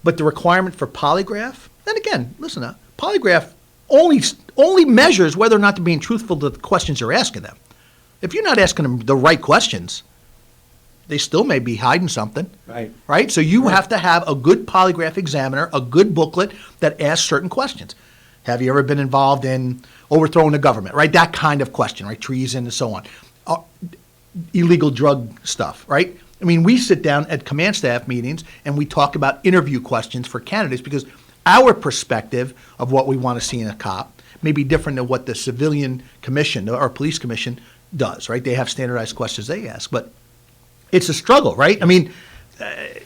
But the requirement for polygraph, and again, listen up, polygraph only measures whether or not they're being truthful to the questions you're asking them. If you're not asking them the right questions, they still may be hiding something. Right? So you have to have a good polygraph examiner, a good booklet that asks certain questions. Have you ever been involved in overthrowing the government? Right? That kind of question, right? Treason and so on. Illegal drug stuff, right? I mean, we sit down at command staff meetings and we talk about interview questions for candidates because our perspective of what we want to see in a cop may be different than what the civilian commission or police commission does, right? They have standardized questions they ask, but it's a struggle, right? I mean, I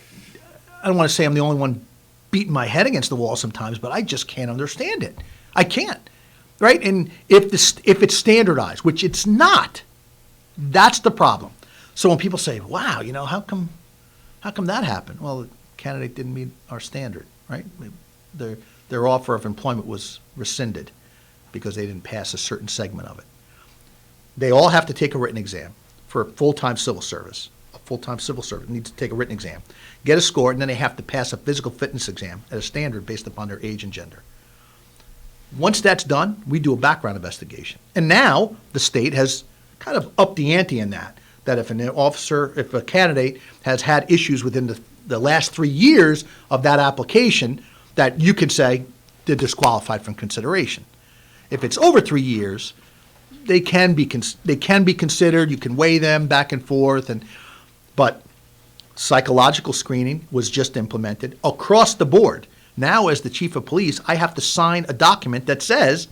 don't want to say I'm the only one beating my head against the wall sometimes, but I just can't understand it. I can't, right? And if it's standardized, which it's not, that's the problem. So when people say, wow, how come that happened? Well, the candidate didn't meet our standard, right? Their offer of employment was rescinded because they didn't pass a certain segment of it. They all have to take a written exam for full-time civil service. A full-time civil servant needs to take a written exam, get a score, and then they have to pass a physical fitness exam at a standard based upon their age and gender. Once that's done, we do a background investigation. And now the state has kind of upped the ante in that if if a candidate has had issues within the last 3 years of that application, that you could say they're disqualified from consideration. If it's over 3 years, they can be considered. You can weigh them back and forth, but psychological screening was just implemented across the board. Now, as the chief of police, I have to sign a document that says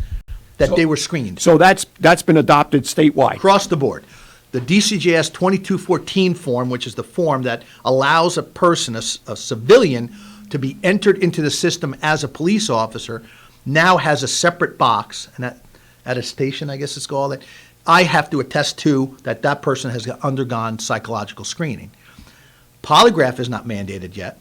that they were screened. So that's been adopted statewide across the board. The DCJS 2214 form, which is the form that allows a person, a civilian, to be entered into the system as a police officer, now has a separate box, and at a station, I guess it's called, that I have to attest to that person has undergone psychological screening. Polygraph is not mandated yet,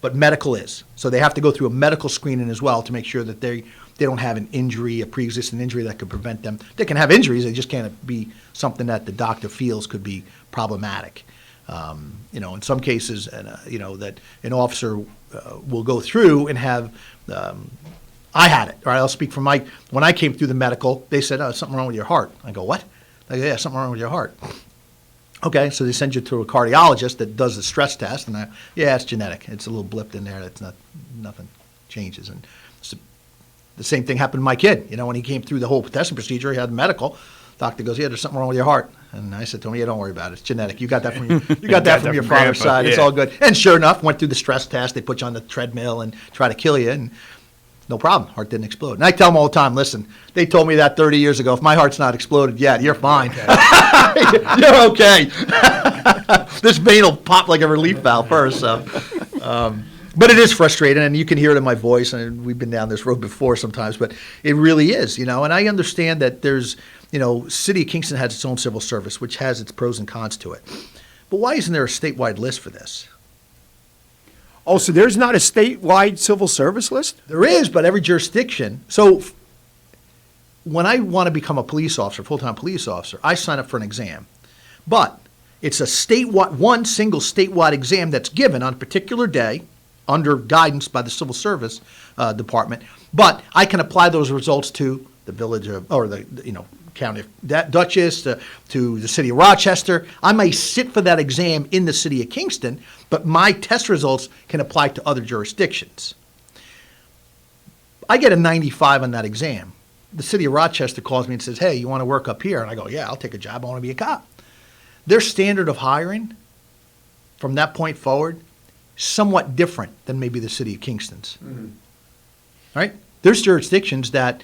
but medical is. So they have to go through a medical screening as well to make sure that they don't have an injury, a pre-existing injury that could prevent them. They can have injuries, they just can't be something that the doctor feels could be problematic. In some cases, that an officer will go through and have, I had it, all right, I'll speak from when I came through the medical, they said, something wrong with your heart. I go, what? They go, yeah, something wrong with your heart. Okay, so they send you to a cardiologist that does the stress test, and it's genetic. It's a little blipped in there. That's nothing changes. And the same thing happened to my kid. When he came through the whole testing procedure, he had medical. Doctor goes, yeah, there's something wrong with your heart. And I said to him, yeah, don't worry about it. It's genetic. You got that from your father's side. It's all good. And sure enough, went through the stress test. They put you on the treadmill and try to kill you. And no problem. Heart didn't explode. And I tell them all the time, listen, they told me that 30 years ago. If my heart's not exploded yet, you're fine. You're okay. This vein will pop like a relief valve first. So, but it is frustrating, and you can hear it in my voice. And we've been down this road before sometimes, but it really is, And I understand that there's, City of Kingston has its own civil service, which has its pros and cons to it. But why isn't there a statewide list for this? Oh, so there's not a statewide civil service list? There is, but every jurisdiction. So when I want to become a police officer, full-time police officer, I sign up for an exam. But it's a statewide, one single statewide exam that's given on a particular day under guidance by the Civil Service Department. But I can apply those results to the village of, or the county of Dutchess, to the city of Rochester. I may sit for that exam in the city of Kingston, but my test results can apply to other jurisdictions. I get a 95 on that exam. The city of Rochester calls me and says, hey, you want to work up here? And I go, yeah, I'll take a job. I want to be a cop. Their standard of hiring from that point forward, somewhat different than maybe the city of Kingston's. Mm-hmm. Right? There's jurisdictions that,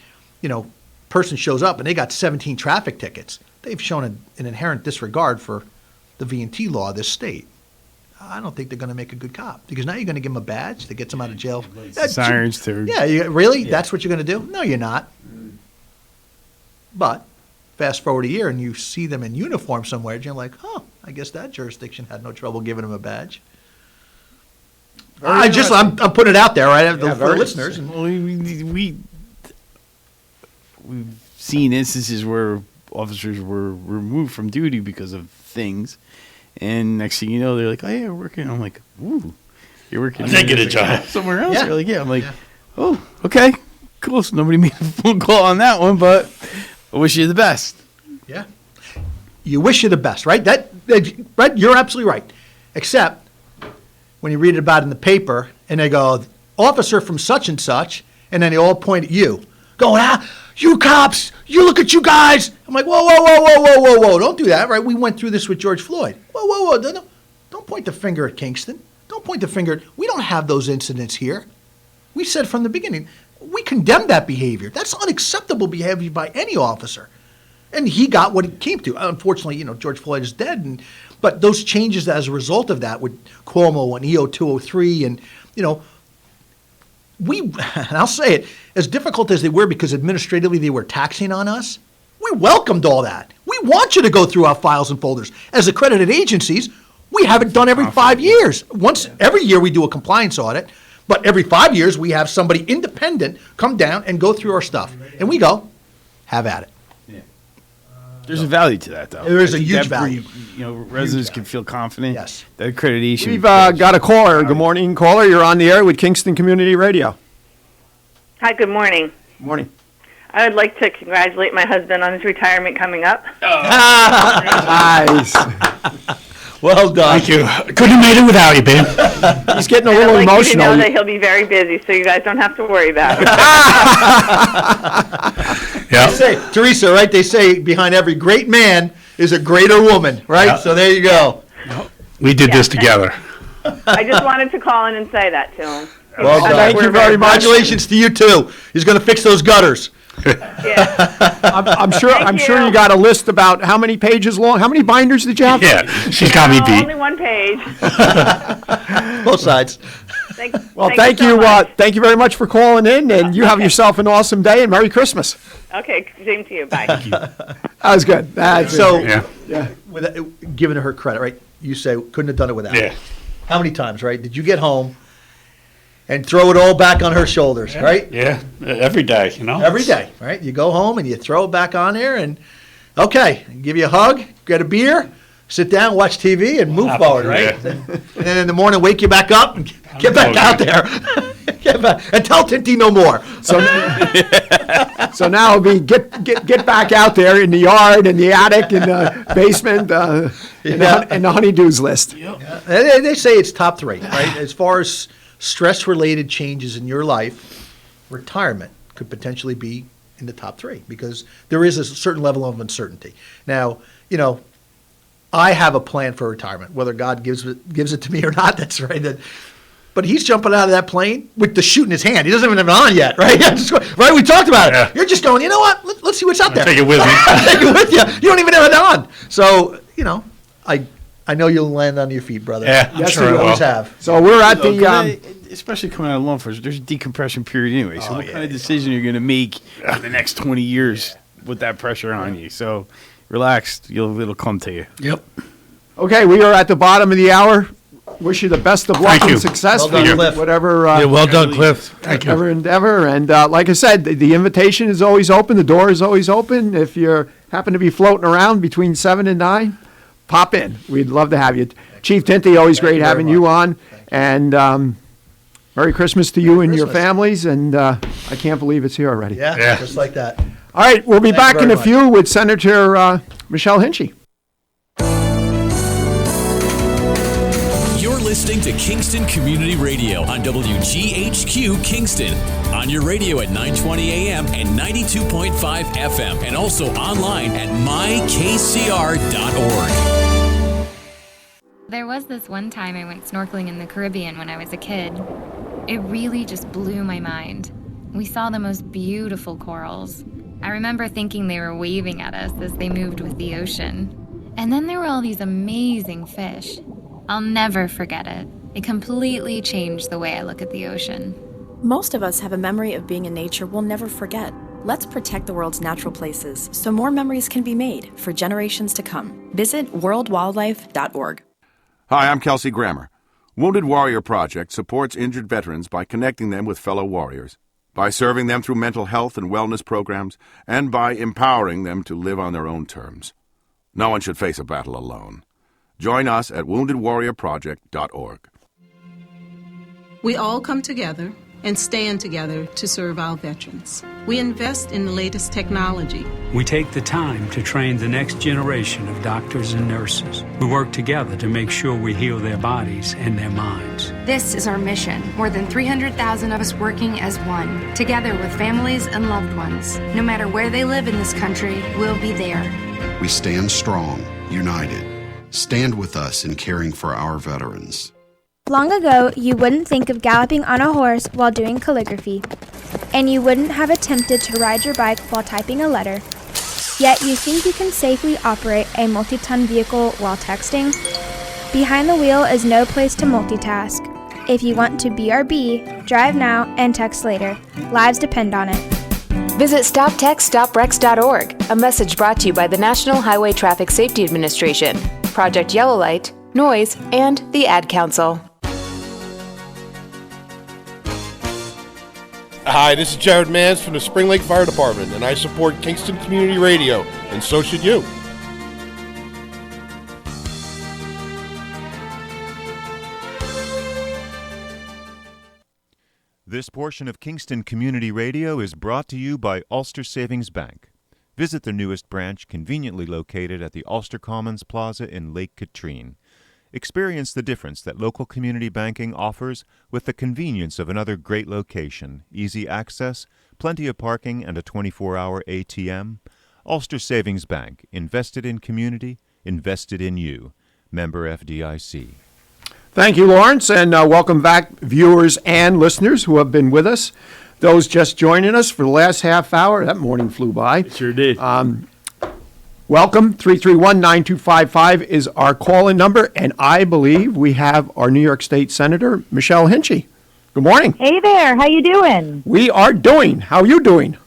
person shows up and they got 17 traffic tickets. They've shown an inherent disregard for the V&T law of this state. I don't think they're going to make a good cop, because now you're going to give them a badge that gets them out of jail. Sirens too. Yeah, really? Yeah. That's what you're going to do? No, you're not. But fast forward a year and you see them in uniform somewhere, and you're like, I guess that jurisdiction had no trouble giving them a badge. I'm putting it out there, right, for the listeners. Well, we've seen instances where officers were removed from duty because of things, and next thing you know, they're like, "Oh yeah, we're working." I'm like, "Ooh, you're working." I get a job somewhere else. Yeah. You're like, "Yeah." I'm like, "Oh, okay, cool." So nobody made a phone call on that one, but I wish you the best. Yeah, you wish you the best, right? Right? You're absolutely right. Except when you read about it in the paper and they go, "Officer from such and such," and then they all point at you, going, you cops, you look at you guys. I'm like, whoa, don't do that, right? We went through this with George Floyd. Whoa, don't point the finger at Kingston. Don't point the finger. We don't have those incidents here. We said from the beginning, we condemn that behavior. That's unacceptable behavior by any officer. And he got what it came to. Unfortunately, George Floyd is dead. But those changes as a result of that with Cuomo and EO 203 and, and I'll say it, as difficult as they were because administratively they were taxing on us, we welcomed all that. We want you to go through our files and folders. As accredited agencies, we have it done every 5 years. Every year we do a compliance audit, but every 5 years we have somebody independent come down and go through our stuff. And we go, have at it. Yeah. There's a value to that, though. There is a huge value. Residents can feel confident. Yes. That accreditation. We've got a caller. Good morning, caller. You're on the air with Kingston Community Radio. Hi, good morning. Morning. I would like to congratulate my husband on his retirement coming up. Nice. Well done. Thank you. Couldn't have made it without you, babe. He's getting a little I'd like emotional. you to know that he'll be very busy, so you guys don't have to worry about it. Yeah. They say, Teresa, right? They say behind every great man is a greater woman, right? Yeah. So there you go. We did this together. I just wanted to call in and say that to him. Well done. Thank you very much. Congratulations to you too. He's going to fix those gutters. Yeah. I'm sure you got a list about how many pages long. How many binders did you have? Yeah, she's got me beat. Only one page. Both sides. Thank you. Thank you very much for calling in, and you have yourself an awesome day and Merry Christmas. Okay, same to you. Bye. Thank you. That was good. With giving her credit, right? You say couldn't have done it without. Yeah. How many times, right? Did you get home and throw it all back on her shoulders, right? Yeah, every day, Every day, right? You go home and you throw it back on there and, okay, give you a hug, get a beer, sit down, watch TV, and move forward, right? Yeah. And then in the morning, wake you back up and get back out there. And tell Tinti no more. So now it'll be get back out there in the yard, in the attic, in the basement, in the honeydews list. Yep. Yeah. They say it's top 3, right? As far as stress-related changes in your life, retirement could potentially be in the top three because there is a certain level of uncertainty. Now, I have a plan for retirement, whether God gives it to me or not. That's right. But he's jumping out of that plane with the chute in his hand. He doesn't even have it on yet, right? Right? We talked about it. You're just going, you know what? Let's see what's out there. Take it with me. Take it with you. You don't even have it on. So, I know you'll land on your feet, brother. Yeah, I'm sure you I always will. have. So we're at the especially coming out of law enforcement, there's a decompression period anyway. So what kind of decision you're going to make in the next 20 years with that pressure on you? So relax, it'll come to you. Yep. Okay, we are at the bottom of the hour. Wish you the best of luck Thank and you. success Well for done, Cliff. whatever. Well done, Cliff. Thank you. Whatever endeavor. And like I said, the invitation is always open. The door is always open. If you happen to be floating around between 7 and 9, pop in. We'd love to have you. Chief Tinti, always great having you on. And Merry Christmas to you and your families. And I can't believe it's here already. Yeah, just like that. All right, we'll be Thank you back in very a few with Senator Michelle Hinchey. You're listening to Kingston Community Radio on WGHQ Kingston. On your radio at 920 AM and 92.5 FM. And also online at mykcr.org. There was this one time I went snorkeling in the Caribbean when I was a kid. It really just blew my mind. We saw the most beautiful corals. I remember thinking they were waving at us as they moved with the ocean. And then there were all these amazing fish. I'll never forget it. It completely changed the way I look at the ocean. Most of us have a memory of being in nature we'll never forget. Let's protect the world's natural places so more memories can be made for generations to come. Visit worldwildlife.org. Hi, I'm Kelsey Grammer. Wounded Warrior Project supports injured veterans by connecting them with fellow warriors, by serving them through mental health and wellness programs, and by empowering them to live on their own terms. No one should face a battle alone. Join us at woundedwarriorproject.org. We all come together and stand together to serve our veterans. We invest in the latest technology. We take the time to train the next generation of doctors and nurses. We work together to make sure we heal their bodies and their minds. This is our mission. More than 300,000 of us working as one, together with families and loved ones. No matter where they live in this country, we'll be there. We stand strong, united. Stand with us in caring for our veterans. Long ago, you wouldn't think of galloping on a horse while doing calligraphy, and you wouldn't have attempted to ride your bike while typing a letter. Yet you think you can safely operate a multi-ton vehicle while texting? Behind the wheel is no place to multitask. If you want to BRB, drive now and text later. Lives depend on it. Visit StopTextStopWrecks.org, a message brought to you by the National Highway Traffic Safety Administration, Project Yellow Light, Noise, and the Ad Council. Hi, this is Jared Mans from the Spring Lake Fire Department, and I support Kingston Community Radio, and so should you. This portion of Kingston Community Radio is brought to you by Ulster Savings Bank. Visit their newest branch, conveniently located at the Ulster Commons Plaza in Lake Katrine. Experience the difference that local community banking offers with the convenience of another great location, easy access, plenty of parking, and a 24-hour ATM. Ulster Savings Bank, invested in community, invested in you. Member FDIC. Thank you, Lawrence, and welcome back, viewers and listeners who have been with us. Those just joining us for the last half hour, that morning flew by. It sure did. Welcome. 331-9255 is our call-in number, and I believe we have our New York State Senator, Michelle Hinchey. Good morning. Hey there. How you doing? We are doing. How are you doing?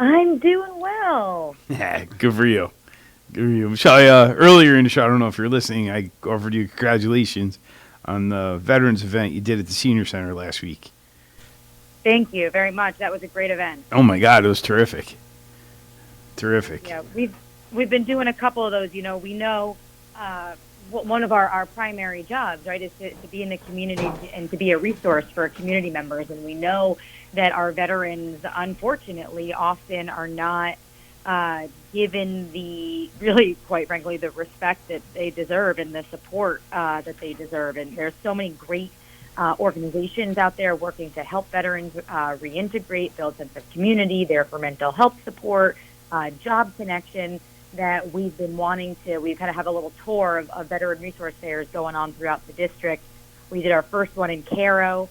I'm doing well. Yeah, good for you. Good for you. Michelle, earlier in the show, I don't know if you're listening, I offered you congratulations on the Veterans event you did at the Senior Center last week. Thank you very much. That was a great event. Oh, my God. It was terrific. Terrific. Yeah, we've been doing a couple of those. You know, we know one of our primary jobs, right, is to be in the community and to be a resource for community members. And we know that our veterans, unfortunately, often are not given the, really, quite frankly, the respect that they deserve and the support that they deserve. And there's so many great organizations out there working to help veterans reintegrate, build sense of community, there for mental health support, job connection, that we've been wanting to. We kind of have a little tour of veteran resource fairs going on throughout the district. We did our first one in Cairo,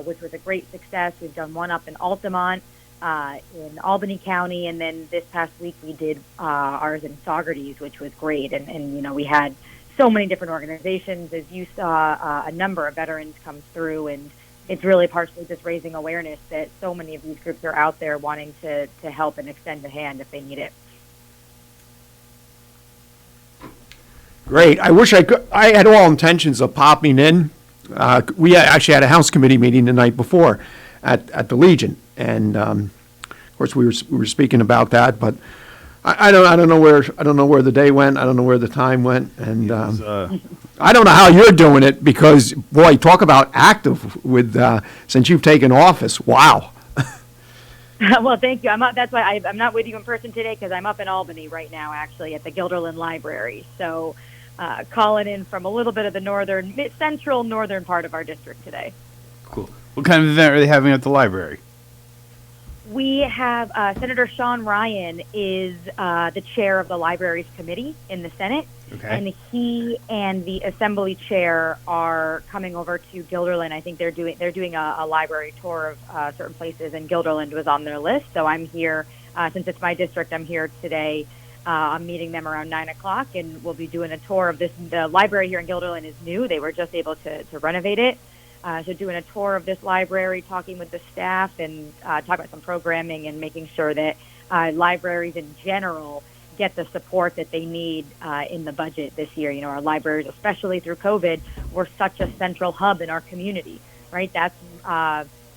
which was a great success. We've done one up in Altamont, in Albany County, and then this past week we did ours in Saugerties, which was great. And you know, we had so many different organizations, as you saw, a number of veterans come through, and it's really partially just raising awareness that so many of these groups are out there wanting to help and extend a hand if they need it. Great. I wish I could. I had all intentions of popping in. We actually had a House Committee meeting the night before at the Legion, and of course we were speaking about that. But I don't know where the day went. I don't know where the time went, and I don't know how you're doing it, because boy, talk about active with since you've taken office. Wow. Well, thank you. That's why I'm not with you in person today, because I'm up in Albany right now, actually, at the Guilderland Library. So calling in from a little bit of the central northern part of our district today. Cool. What kind of event are they having at the library? We have Senator Sean Ryan is the chair of the Libraries Committee in the Senate. Okay. And he and the Assembly chair are coming over to Guilderland. I think they're doing a library tour of certain places, and Guilderland was on their list. So I'm here, since it's my district, I'm here today. I'm meeting them around 9 o'clock, and we'll be doing a tour of this. The library here in Guilderland is new. They were just able to renovate it. So doing a tour of this library, talking with the staff, and talking about some programming and making sure that libraries in general get the support that they need in the budget this year. You know, our libraries, especially through COVID, were such a central hub in our community, right? That's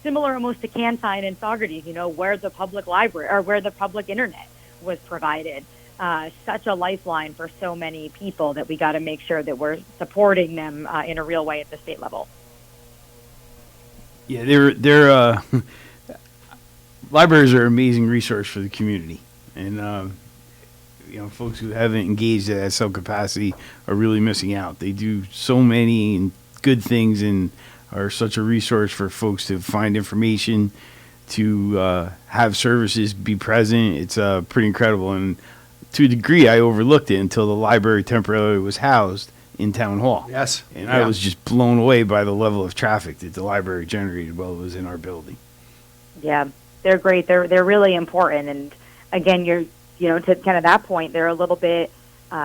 similar almost to Cantine and Saugerties, you know, where the public library or where the public internet was provided. Such a lifeline for so many people that we got to make sure that we're supporting them in a real way at the state level. Yeah, they're libraries are an amazing resource for the community, and you know, folks who haven't engaged at some capacity are really missing out. They do so many good things and are such a resource for folks to find information, to have services, be present. It's pretty incredible, and to a degree, I overlooked it until the library temporarily was housed in Town Hall. Yes. And I was just blown away by the level of traffic that the library generated while it was in our building. Yeah, they're great. They're really important. And again, to kind of that point, they're a little bit,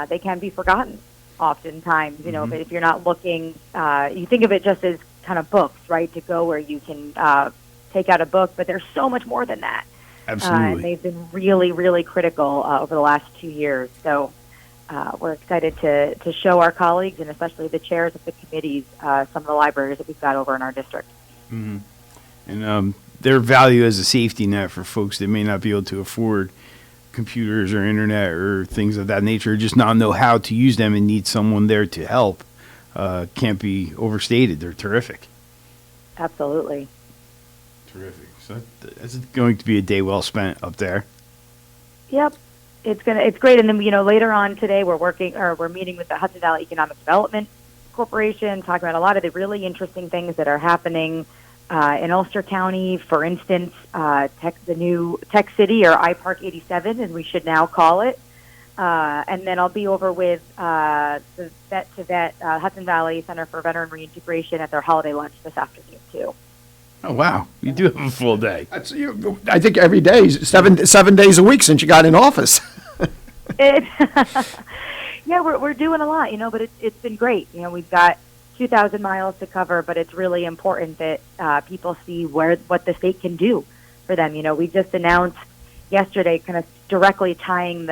they can be forgotten oftentimes. You know, Mm-hmm. if you're not looking, you think of it just as kind of books, right, to go where you can take out a book, but there's so much more than that. Absolutely. And they've been really, really critical over the last 2 years. So we're excited to show our colleagues, and especially the chairs of the committees, some of the libraries that we've got over in our district. Mm-hmm. And their value as a safety net for folks that may not be able to afford computers or internet or things of that nature, or just not know how to use them and need someone there to help, can't be overstated. They're terrific. Absolutely. Terrific. So that's going to be a day well spent up there. Yep. It's great. And then, you know, later on today we're meeting with the Hudson Valley Economic Development Corporation, talking about a lot of the really interesting things that are happening in Ulster County. For instance, the new Tech City, or iPark 87, as we should now call it. And then I'll be over with the Vet to Vet Hudson Valley Center for Veteran Reintegration at their holiday lunch this afternoon too. Oh wow, you do have a full day. I think every day, seven days a week since you got in office. Yeah, we're doing a lot, you know, but it's been great. You know, we've got 2,000 miles to cover, but it's really important that people see what the state can do for them. You know, we just announced yesterday, kind of directly connecting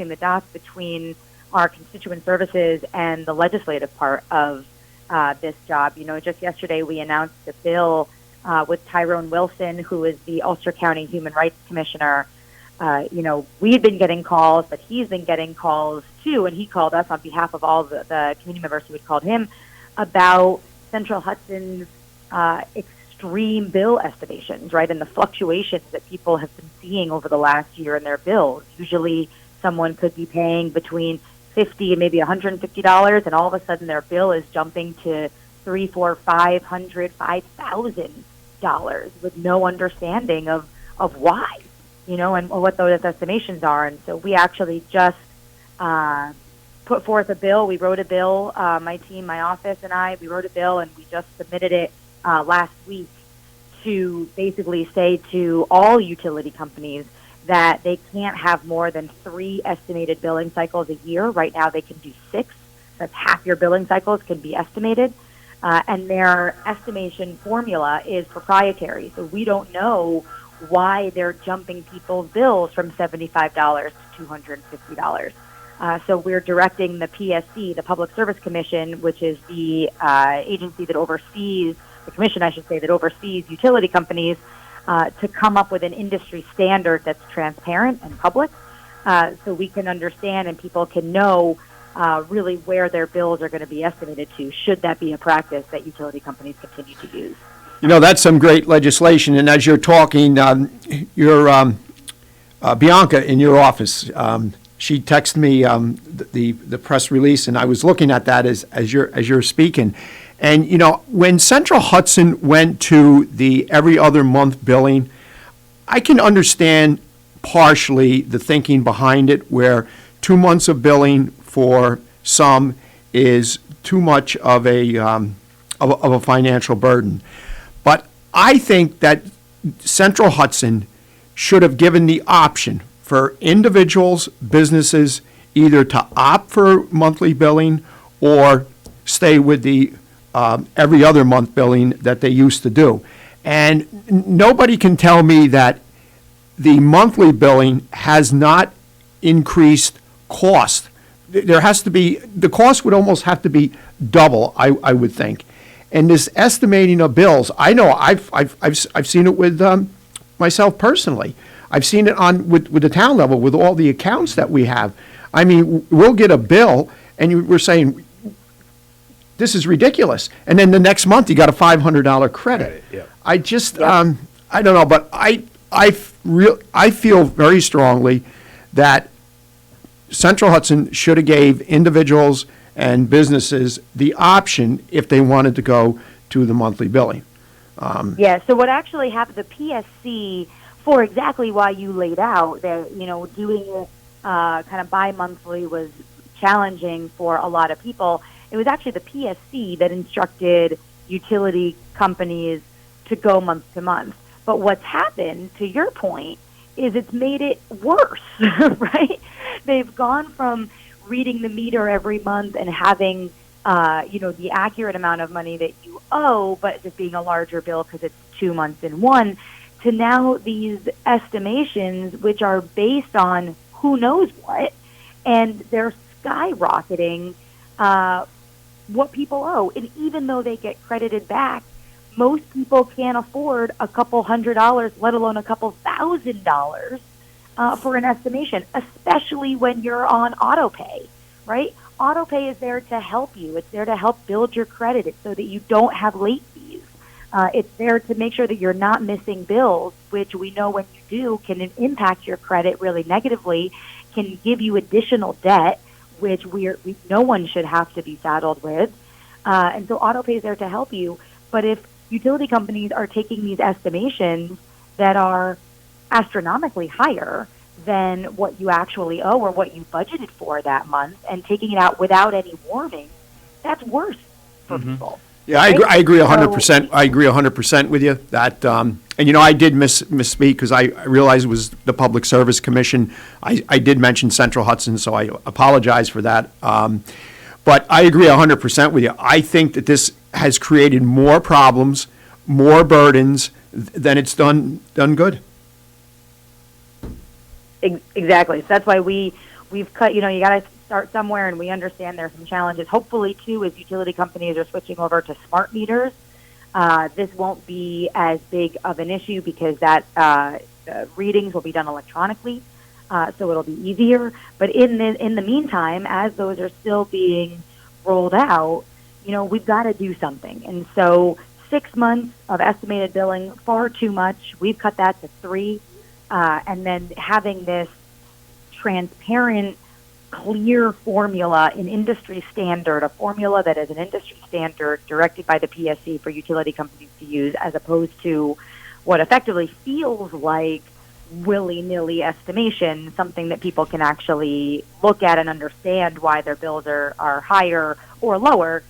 the dots between our constituent services and the legislative part of this job. You know, just yesterday we announced a bill with Tyrone Wilson, who is the Ulster County Human Rights Commissioner. You know, we've been getting calls, but he's been getting calls too, and he called us on behalf of all the community members who had called him about Central Hudson's extreme bill estimations, right, and the fluctuations that people have been seeing over the last year in their bills. Usually someone could be paying between $50 and maybe $150, and all of a sudden their bill is jumping to $300, $400, $500, $5,000 with no understanding of why, and what those estimations are. And so we actually just put forth a bill. We wrote a bill, my team, my office and I, we wrote a bill, and we just submitted it last week to basically say to all utility companies that they can't have more than 3 estimated billing cycles a year. Right now they can do 6. That's half your billing cycles can be estimated. And their estimation formula is proprietary. So we don't know why they're jumping people's bills from $75 to $250. So we're directing the PSC, the Public Service Commission, which is the agency that oversees, the commission, I should say, that oversees utility companies, to come up with an industry standard that's transparent and public, so we can understand and people can know really where their bills are going to be estimated to, should that be a practice that utility companies continue to use. That's some great legislation. And as you're talking, your Bianca in your office, she texted me the press release, and I was looking at that as you're speaking. And, when Central Hudson went to the every other month billing, I can understand partially the thinking behind it, where 2 months of billing for some is too much of a financial burden. But I think that Central Hudson should have given the option for individuals, businesses, either to opt for monthly billing or stay with the every other month billing that they used to do. And nobody can tell me that the monthly billing has not increased cost. There has to be, the cost would almost have to be double, I would think. And this estimating of bills, I know I've seen it with myself personally. I've seen it with the town level, with all the accounts that we have. I mean, we'll get a bill and we're saying, this is ridiculous. And then the next month you got a $500 credit. Yeah. I just, I don't know, but I feel very strongly that Central Hudson should have gave individuals and businesses the option if they wanted to go to the monthly billing. So what actually happened, the PSC, for exactly why you laid out, that, doing it kind of bi-monthly was challenging for a lot of people. It was actually the PSC that instructed utility companies to go month to month. But what's happened, to your point, is it's made it worse, right? They've gone from reading the meter every month and having, the accurate amount of money that you owe, but just being a larger bill because it's 2 months in one, to now these estimations, which are based on who knows what, and they're skyrocketing what people owe. And even though they get credited back, most people can't afford a couple $100, let alone a couple $1,000 for an estimation, especially when you're on auto pay, right? Auto pay is there to help you. It's there to help build your credit. It's so that you don't have late fees. It's there to make sure that you're not missing bills, which we know when you do can impact your credit really negatively, can give you additional debt, which no one should have to be saddled with. And so auto pay is there to help you. But if utility companies are taking these estimations that are astronomically higher than what you actually owe or what you budgeted for that month and taking it out without any warning, that's worse for people. Yeah, I agree 100%. I agree 100% with you that, and I did misspeak because I realized it was the Public Service Commission. I did mention Central Hudson, so I apologize for that. But I agree 100% with you. I think that this has created more problems, more burdens than it's done good. Exactly. So that's why we've cut. You got to start somewhere, and we understand there's some challenges. Hopefully, too, as utility companies are switching over to smart meters, this won't be as big of an issue because that readings will be done electronically, so it'll be easier. But in the meantime, as those are still being rolled out, we've got to do something. And so 6 months of estimated billing, far too much. We've cut that to 3. And then having this transparent clear formula, an industry standard, a formula that is an industry standard directed by the PSC for utility companies to use, as opposed to what effectively feels like willy-nilly estimation, something that people can actually look at and understand why their bills are higher or lower,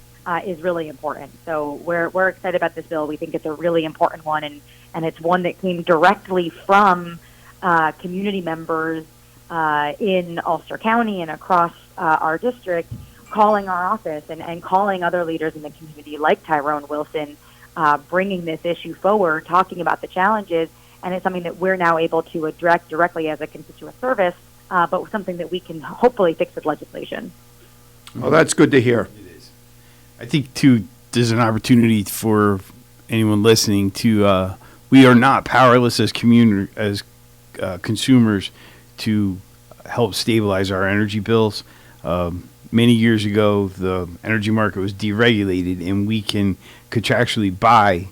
is really important. So we're excited about this bill. We think it's a really important one, and it's one that came directly from community members in Ulster County and across our district, calling our office and calling other leaders in the community like Tyrone Wilson, bringing this issue forward, talking about the challenges, and it's something that we're now able to address directly as a constituent service, but something that we can hopefully fix with legislation. Well, that's good to hear. I think, too, there's an opportunity for anyone listening to, we are not powerless as consumers to help stabilize our energy bills. Many years ago, the energy market was deregulated, and we can contractually buy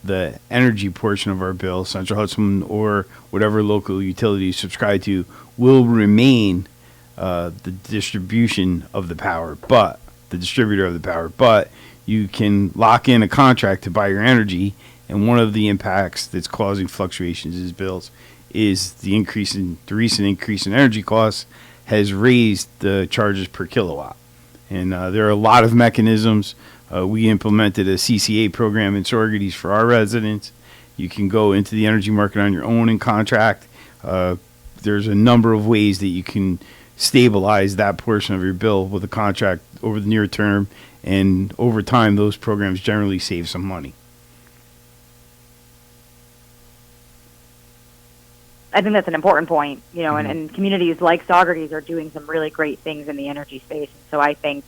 the energy portion of our bill. Central Hudson or whatever local utility you subscribe to will remain the distribution of the power, but the distributor of the power. But you can lock in a contract to buy your energy, and one of the impacts that's causing fluctuations in bills is the recent increase in energy costs has raised the charges per kilowatt. And there are a lot of mechanisms. We implemented a CCA program in Sorgeties for our residents. You can go into the energy market on your own and contract. There's a number of ways that you can stabilize that portion of your bill with a contract over the near term, and over time, those programs generally save some money. I think that's an important point, and communities like Saugerties are doing some really great things in the energy space. So I think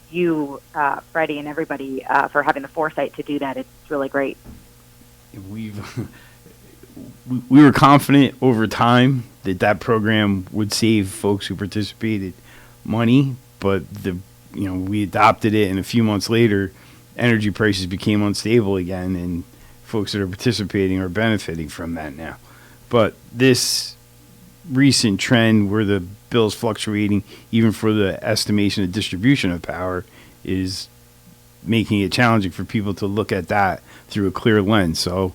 you, Freddie, and everybody for having the foresight to do that. It's really great. We were confident over time that program would save folks who participated money, but we adopted it, and a few months later, energy prices became unstable again, and folks that are participating are benefiting from that now. But this recent trend where the bill's fluctuating, even for the estimation and distribution of power, is making it challenging for people to look at that through a clear lens. So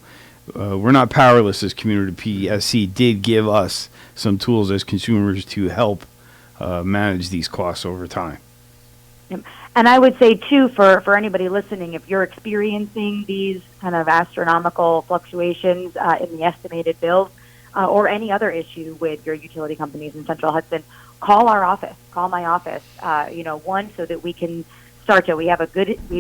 we're not powerless as community. PSC did give us some tools as consumers to help manage these costs over time. And I would say, too, for anybody listening, if you're experiencing these kind of astronomical fluctuations in the estimated bills or any other issue with your utility companies in Central Hudson, call our office, call my office, one, so that we can start to, we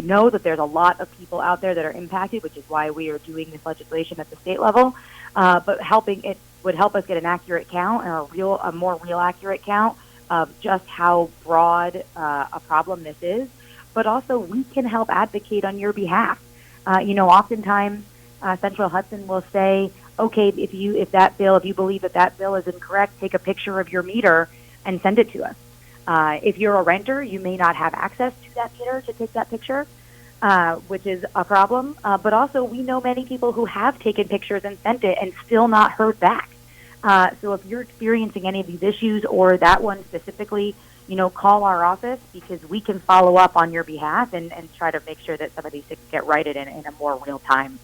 know that there's a lot of people out there that are impacted, which is why we are doing this legislation at the state level, but it would help us get an accurate count and a more real accurate count of just how broad a problem this is, but also we can help advocate on your behalf. Oftentimes Central Hudson will say, okay, if you believe that bill is incorrect, take a picture of your meter and send it to us. If you're a renter, you may not have access to that meter to take that picture, which is a problem. But also, we know many people who have taken pictures and sent it and still not heard back. So if you're experiencing any of these issues or that one specifically, call our office, because we can follow up on your behalf and try to make sure that some of these things get righted in a more real time.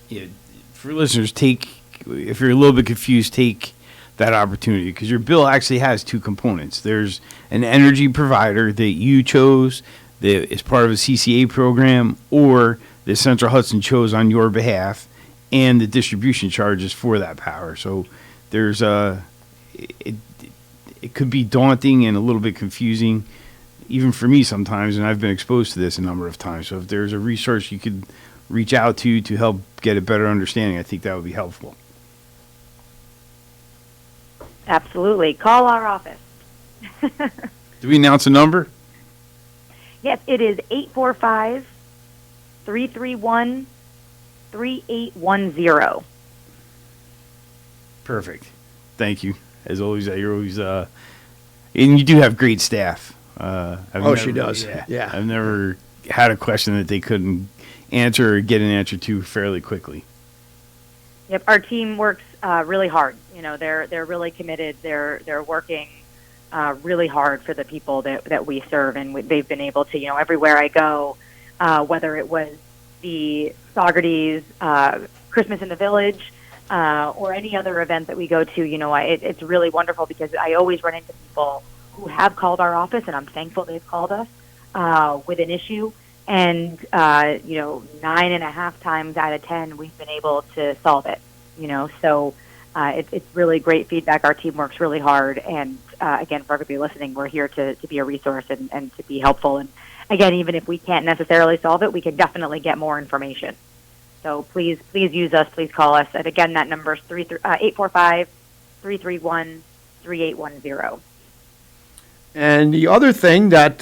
Yeah, for listeners, if you're a little bit confused, take that opportunity, because your bill actually has two components. There's an energy provider that you chose that is part of a CCA program, or that Central Hudson chose on your behalf, and the distribution charges for that power. So there's it could be daunting and a little bit confusing, even for me sometimes, and I've been exposed to this a number of times. So if there's a resource you could reach out to help get a better understanding, I think that would be helpful. Absolutely. Call our office. Do we announce a number? Yes, it is 845-331-3810. Perfect. Thank you. As always, you're always, and you do have great staff. She does. Yeah. I've never had a question that they couldn't answer or get an answer to fairly quickly. Yep, our team works really hard. They're really committed. They're working really hard for the people that we serve, and they've been able to, everywhere I go, whether it was the Saugerties Christmas in the Village or any other event that we go to, it's really wonderful because I always run into people who have called our office, and I'm thankful they've called us with an issue. And, 9.5 times out of 10, we've been able to solve it, so it's really great feedback. Our team works really hard. And, again, for everybody listening, we're here to be a resource and to be helpful. And, again, even if we can't necessarily solve it, we can definitely get more information. So please use us. Please call us. And, again, that number is 845-331-3810. And the other thing that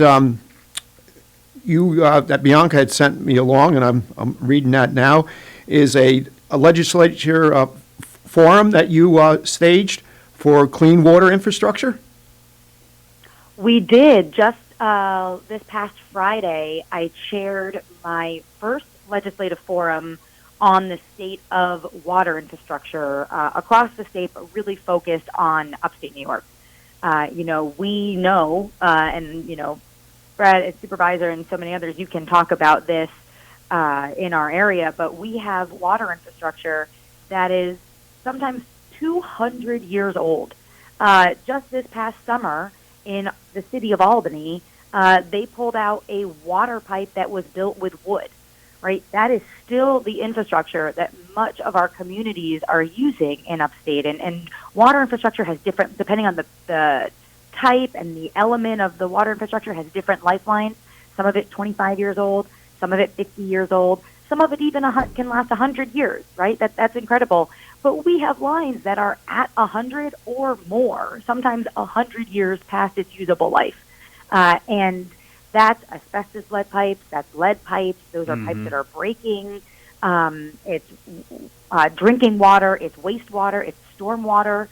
that Bianca had sent me along, and I'm reading that now, is a legislature forum that you staged for clean water infrastructure. We did. Just this past Friday, I chaired my first legislative forum on the state of water infrastructure across the state, but really focused on upstate New York. We know, and, Brad, as supervisor, and so many others, you can talk about this in our area, but we have water infrastructure that is sometimes 200 years old. Just this past summer in the city of Albany, they pulled out a water pipe that was built with wood, right? That is still the infrastructure that much of our communities are using in upstate. And water infrastructure has different, depending on the type and the element of the water infrastructure, has different lifelines. Some of it 25 years old, some of it 50 years old, some of it even can last 100 years, right? That's incredible. But we have lines that are at 100 or more, sometimes 100 years past its usable life. And that's asbestos lead pipes, that's lead pipes, those are pipes that are breaking. It's drinking water, it's wastewater, it's stormwater.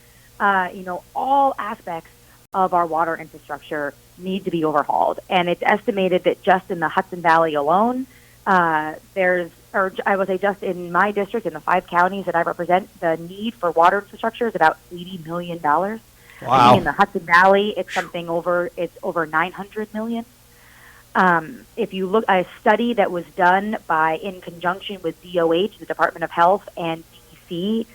All aspects of our water infrastructure need to be overhauled. And it's estimated that just in the Hudson Valley alone, just in my district, in the 5 counties that I represent, the need for water infrastructure is about $80 million. Wow. I think in the Hudson Valley, it's over $900 million. If you look at a study that was done in conjunction with DOH, the Department of Health, and DEC,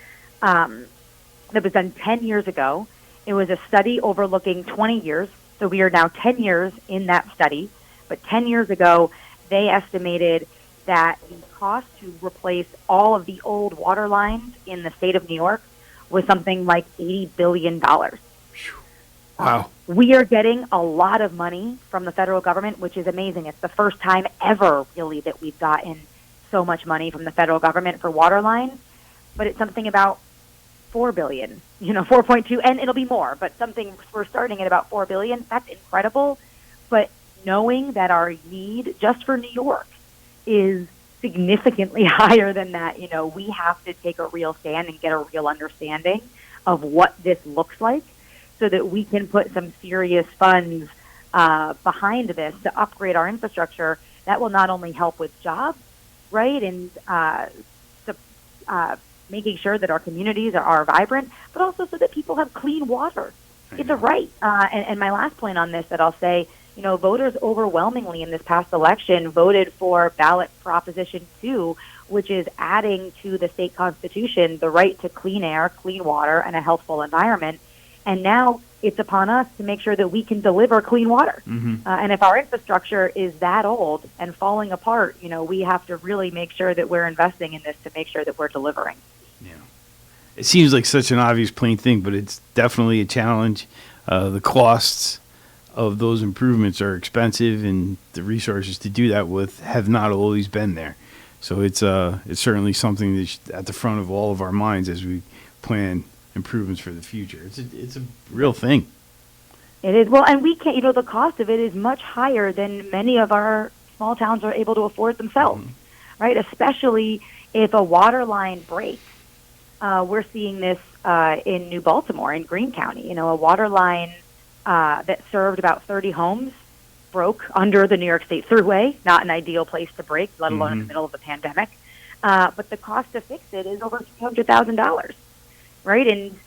that was done 10 years ago. It was a study overlooking 20 years, so we are now 10 years in that study. But 10 years ago, they estimated that the cost to replace all of the old water lines in the state of New York was something like $80 billion. Wow. We are getting a lot of money from the federal government, which is amazing. It's the first time ever, really, that we've gotten so much money from the federal government for water lines. But it's something about $4 billion, 4.2, and it'll be more, but we're starting at about $4 billion. That's incredible. But knowing that our need just for New York is significantly higher than that, we have to take a real stand and get a real understanding of what this looks like so that we can put some serious funds behind this to upgrade our infrastructure. That will not only help with jobs, right, and making sure that our communities are vibrant, but also so that people have clean water. It's a right. And my last point on this that I'll say, voters overwhelmingly in this past election voted for ballot Proposition 2, which is adding to the state constitution the right to clean air, clean water, and a healthful environment. And now it's upon us to make sure that we can deliver clean water. And if our infrastructure is that old and falling apart, we have to really make sure that we're investing in this to make sure that we're delivering. It seems like such an obvious, plain thing, but it's definitely a challenge. The costs of those improvements are expensive, and the resources to do that with have not always been there. So it's certainly something that's at the front of all of our minds as we plan improvements for the future. It's a real thing. It is. Well, and we can't, the cost of it is much higher than many of our small towns are able to afford themselves, right? Especially if a water line breaks. We're seeing this in New Baltimore, in Greene County. A water line that served about 30 homes broke under the New York State Thruway. Not an ideal place to break, let alone in the middle of the pandemic. But the cost to fix it is over $300,000, right? And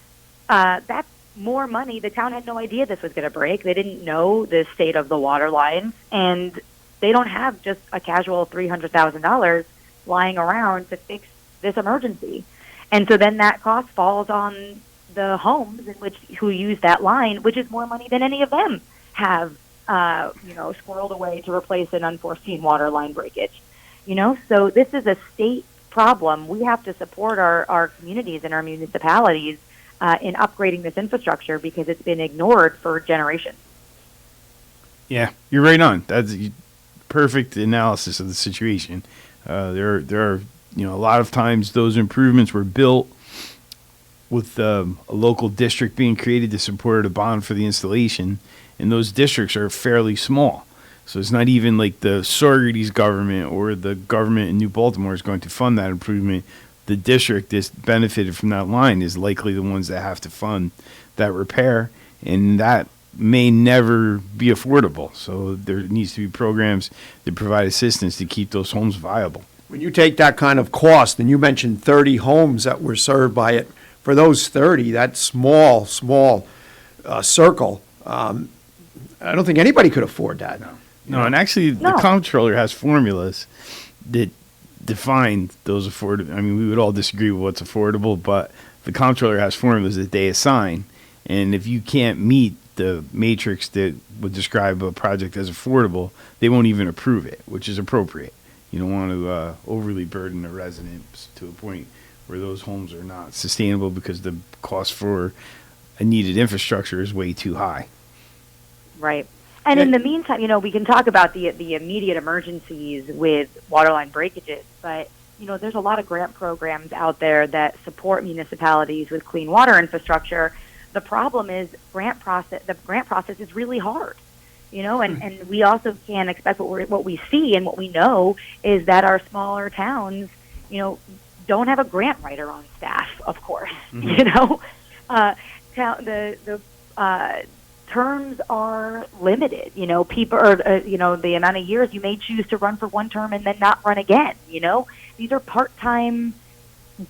that's more money. The town had no idea this was going to break. They didn't know the state of the water lines, and they don't have just a casual $300,000 lying around to fix this emergency. And so then that cost falls on the homes who use that line, which is more money than any of them have, squirreled away to replace an unforeseen water line breakage. So this is a state problem. We have to support our communities and our municipalities in upgrading this infrastructure because it's been ignored for generations. Yeah, you're right on. That's perfect analysis of the situation. There are a lot of times those improvements were built with a local district being created to support a bond for the installation, and those districts are fairly small. So it's not even like the Saugerties government or the government in New Baltimore is going to fund that improvement. The district that's benefited from that line is likely the ones that have to fund that repair, and that may never be affordable. So there needs to be programs that provide assistance to keep those homes viable. When you take that kind of cost, and you mentioned 30 homes that were served by it, for those 30, that small circle, I don't think anybody could afford that. No, and actually the comptroller has formulas that define those affordable. I mean, we would all disagree with what's affordable, but the comptroller has formulas that they assign, and if you can't meet the matrix that would describe a project as affordable, they won't even approve it, which is appropriate. You don't want to overly burden the residents to a point where those homes are not sustainable because the cost for a needed infrastructure is way too high. Right. And in the meantime, we can talk about the immediate emergencies with waterline breakages, but, there's a lot of grant programs out there that support municipalities with clean water infrastructure. The problem is the grant process is really hard, and we also can't expect what we see and what we know is that our smaller towns, don't have a grant writer on staff, of course, the terms are limited, people are, the amount of years you may choose to run for one term and then not run again, these are part-time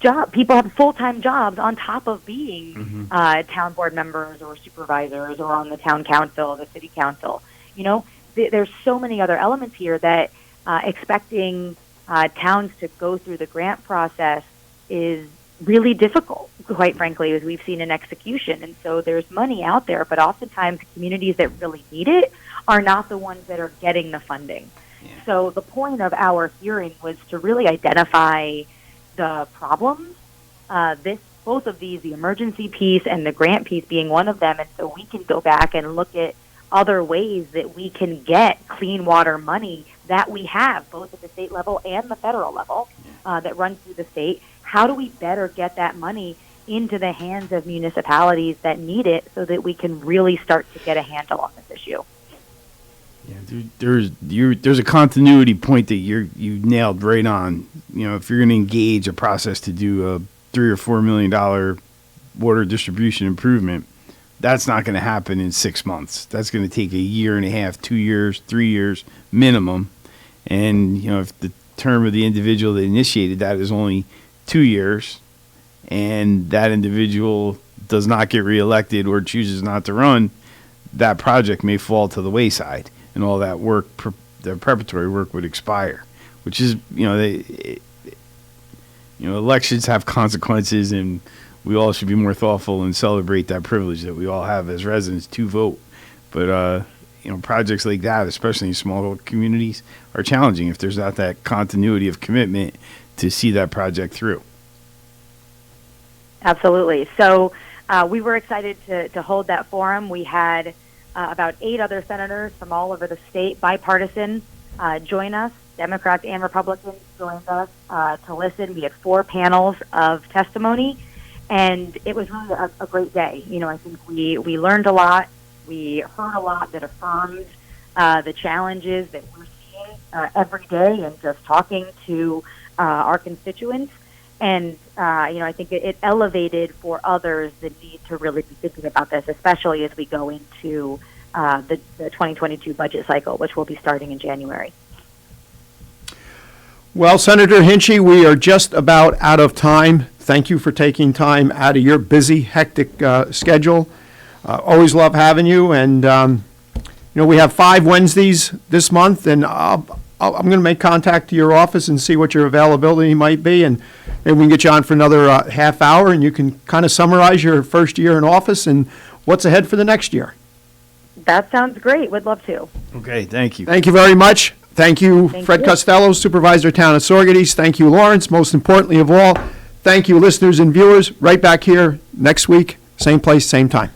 jobs. People have full-time jobs on top of being town board members or supervisors or on the town council, the city council. There's so many other elements here that expecting towns to go through the grant process is really difficult, quite frankly, as we've seen in execution. And so there's money out there, but oftentimes communities that really need it are not the ones that are getting the funding. Yeah. So the point of our hearing was to really identify the problems, both of these, the emergency piece and the grant piece being one of them. And so we can go back and look at other ways that we can get clean water money that we have, both at the state level and the federal level, that runs through the state. How do we better get that money into the hands of municipalities that need it so that we can really start to get a handle on this issue? Yeah, there's a continuity point that you nailed right on. If you're going to engage a process to do a $3 or $4 million water distribution improvement, that's not going to happen in 6 months. That's going to take a year and a half, 2 years, 3 years minimum. And if the term of the individual that initiated that is only 2 years, and that individual does not get reelected or chooses not to run, that project may fall to the wayside, and all that work, the preparatory work, would expire. Which is, elections have consequences, and we all should be more thoughtful and celebrate that privilege that we all have as residents to vote. But projects like that, especially in small communities, are challenging if there's not that continuity of commitment to see that project through. Absolutely. So we were excited to hold that forum. We had about 8 other senators from all over the state, bipartisan, join us. Democrats and Republicans joined us to listen. We had 4 panels of testimony, and it was really a great day. I think we learned a lot. We heard a lot that affirmed the challenges that we're seeing every day and just talking to our constituents. And, I think it elevated for others the need to really be thinking about this, especially as we go into the 2022 budget cycle, which will be starting in January. Well, Senator Hinchey, we are just about out of time. Thank you for taking time out of your busy, hectic schedule Always love having you. And, we have 5 Wednesdays this month, and I'm going to make contact to your office and see what your availability might be, and maybe we can get you on for another half hour, and you can kind of summarize your first year in office and what's ahead for the next year. That sounds great. Would love to. Okay, thank you. Thank you very much. Thank you, Thank Fred you. Costello, Supervisor Town of Saugerties. Thank you, Lawrence. Most importantly of all, thank you, listeners and viewers. Right back here next week, same place, same time.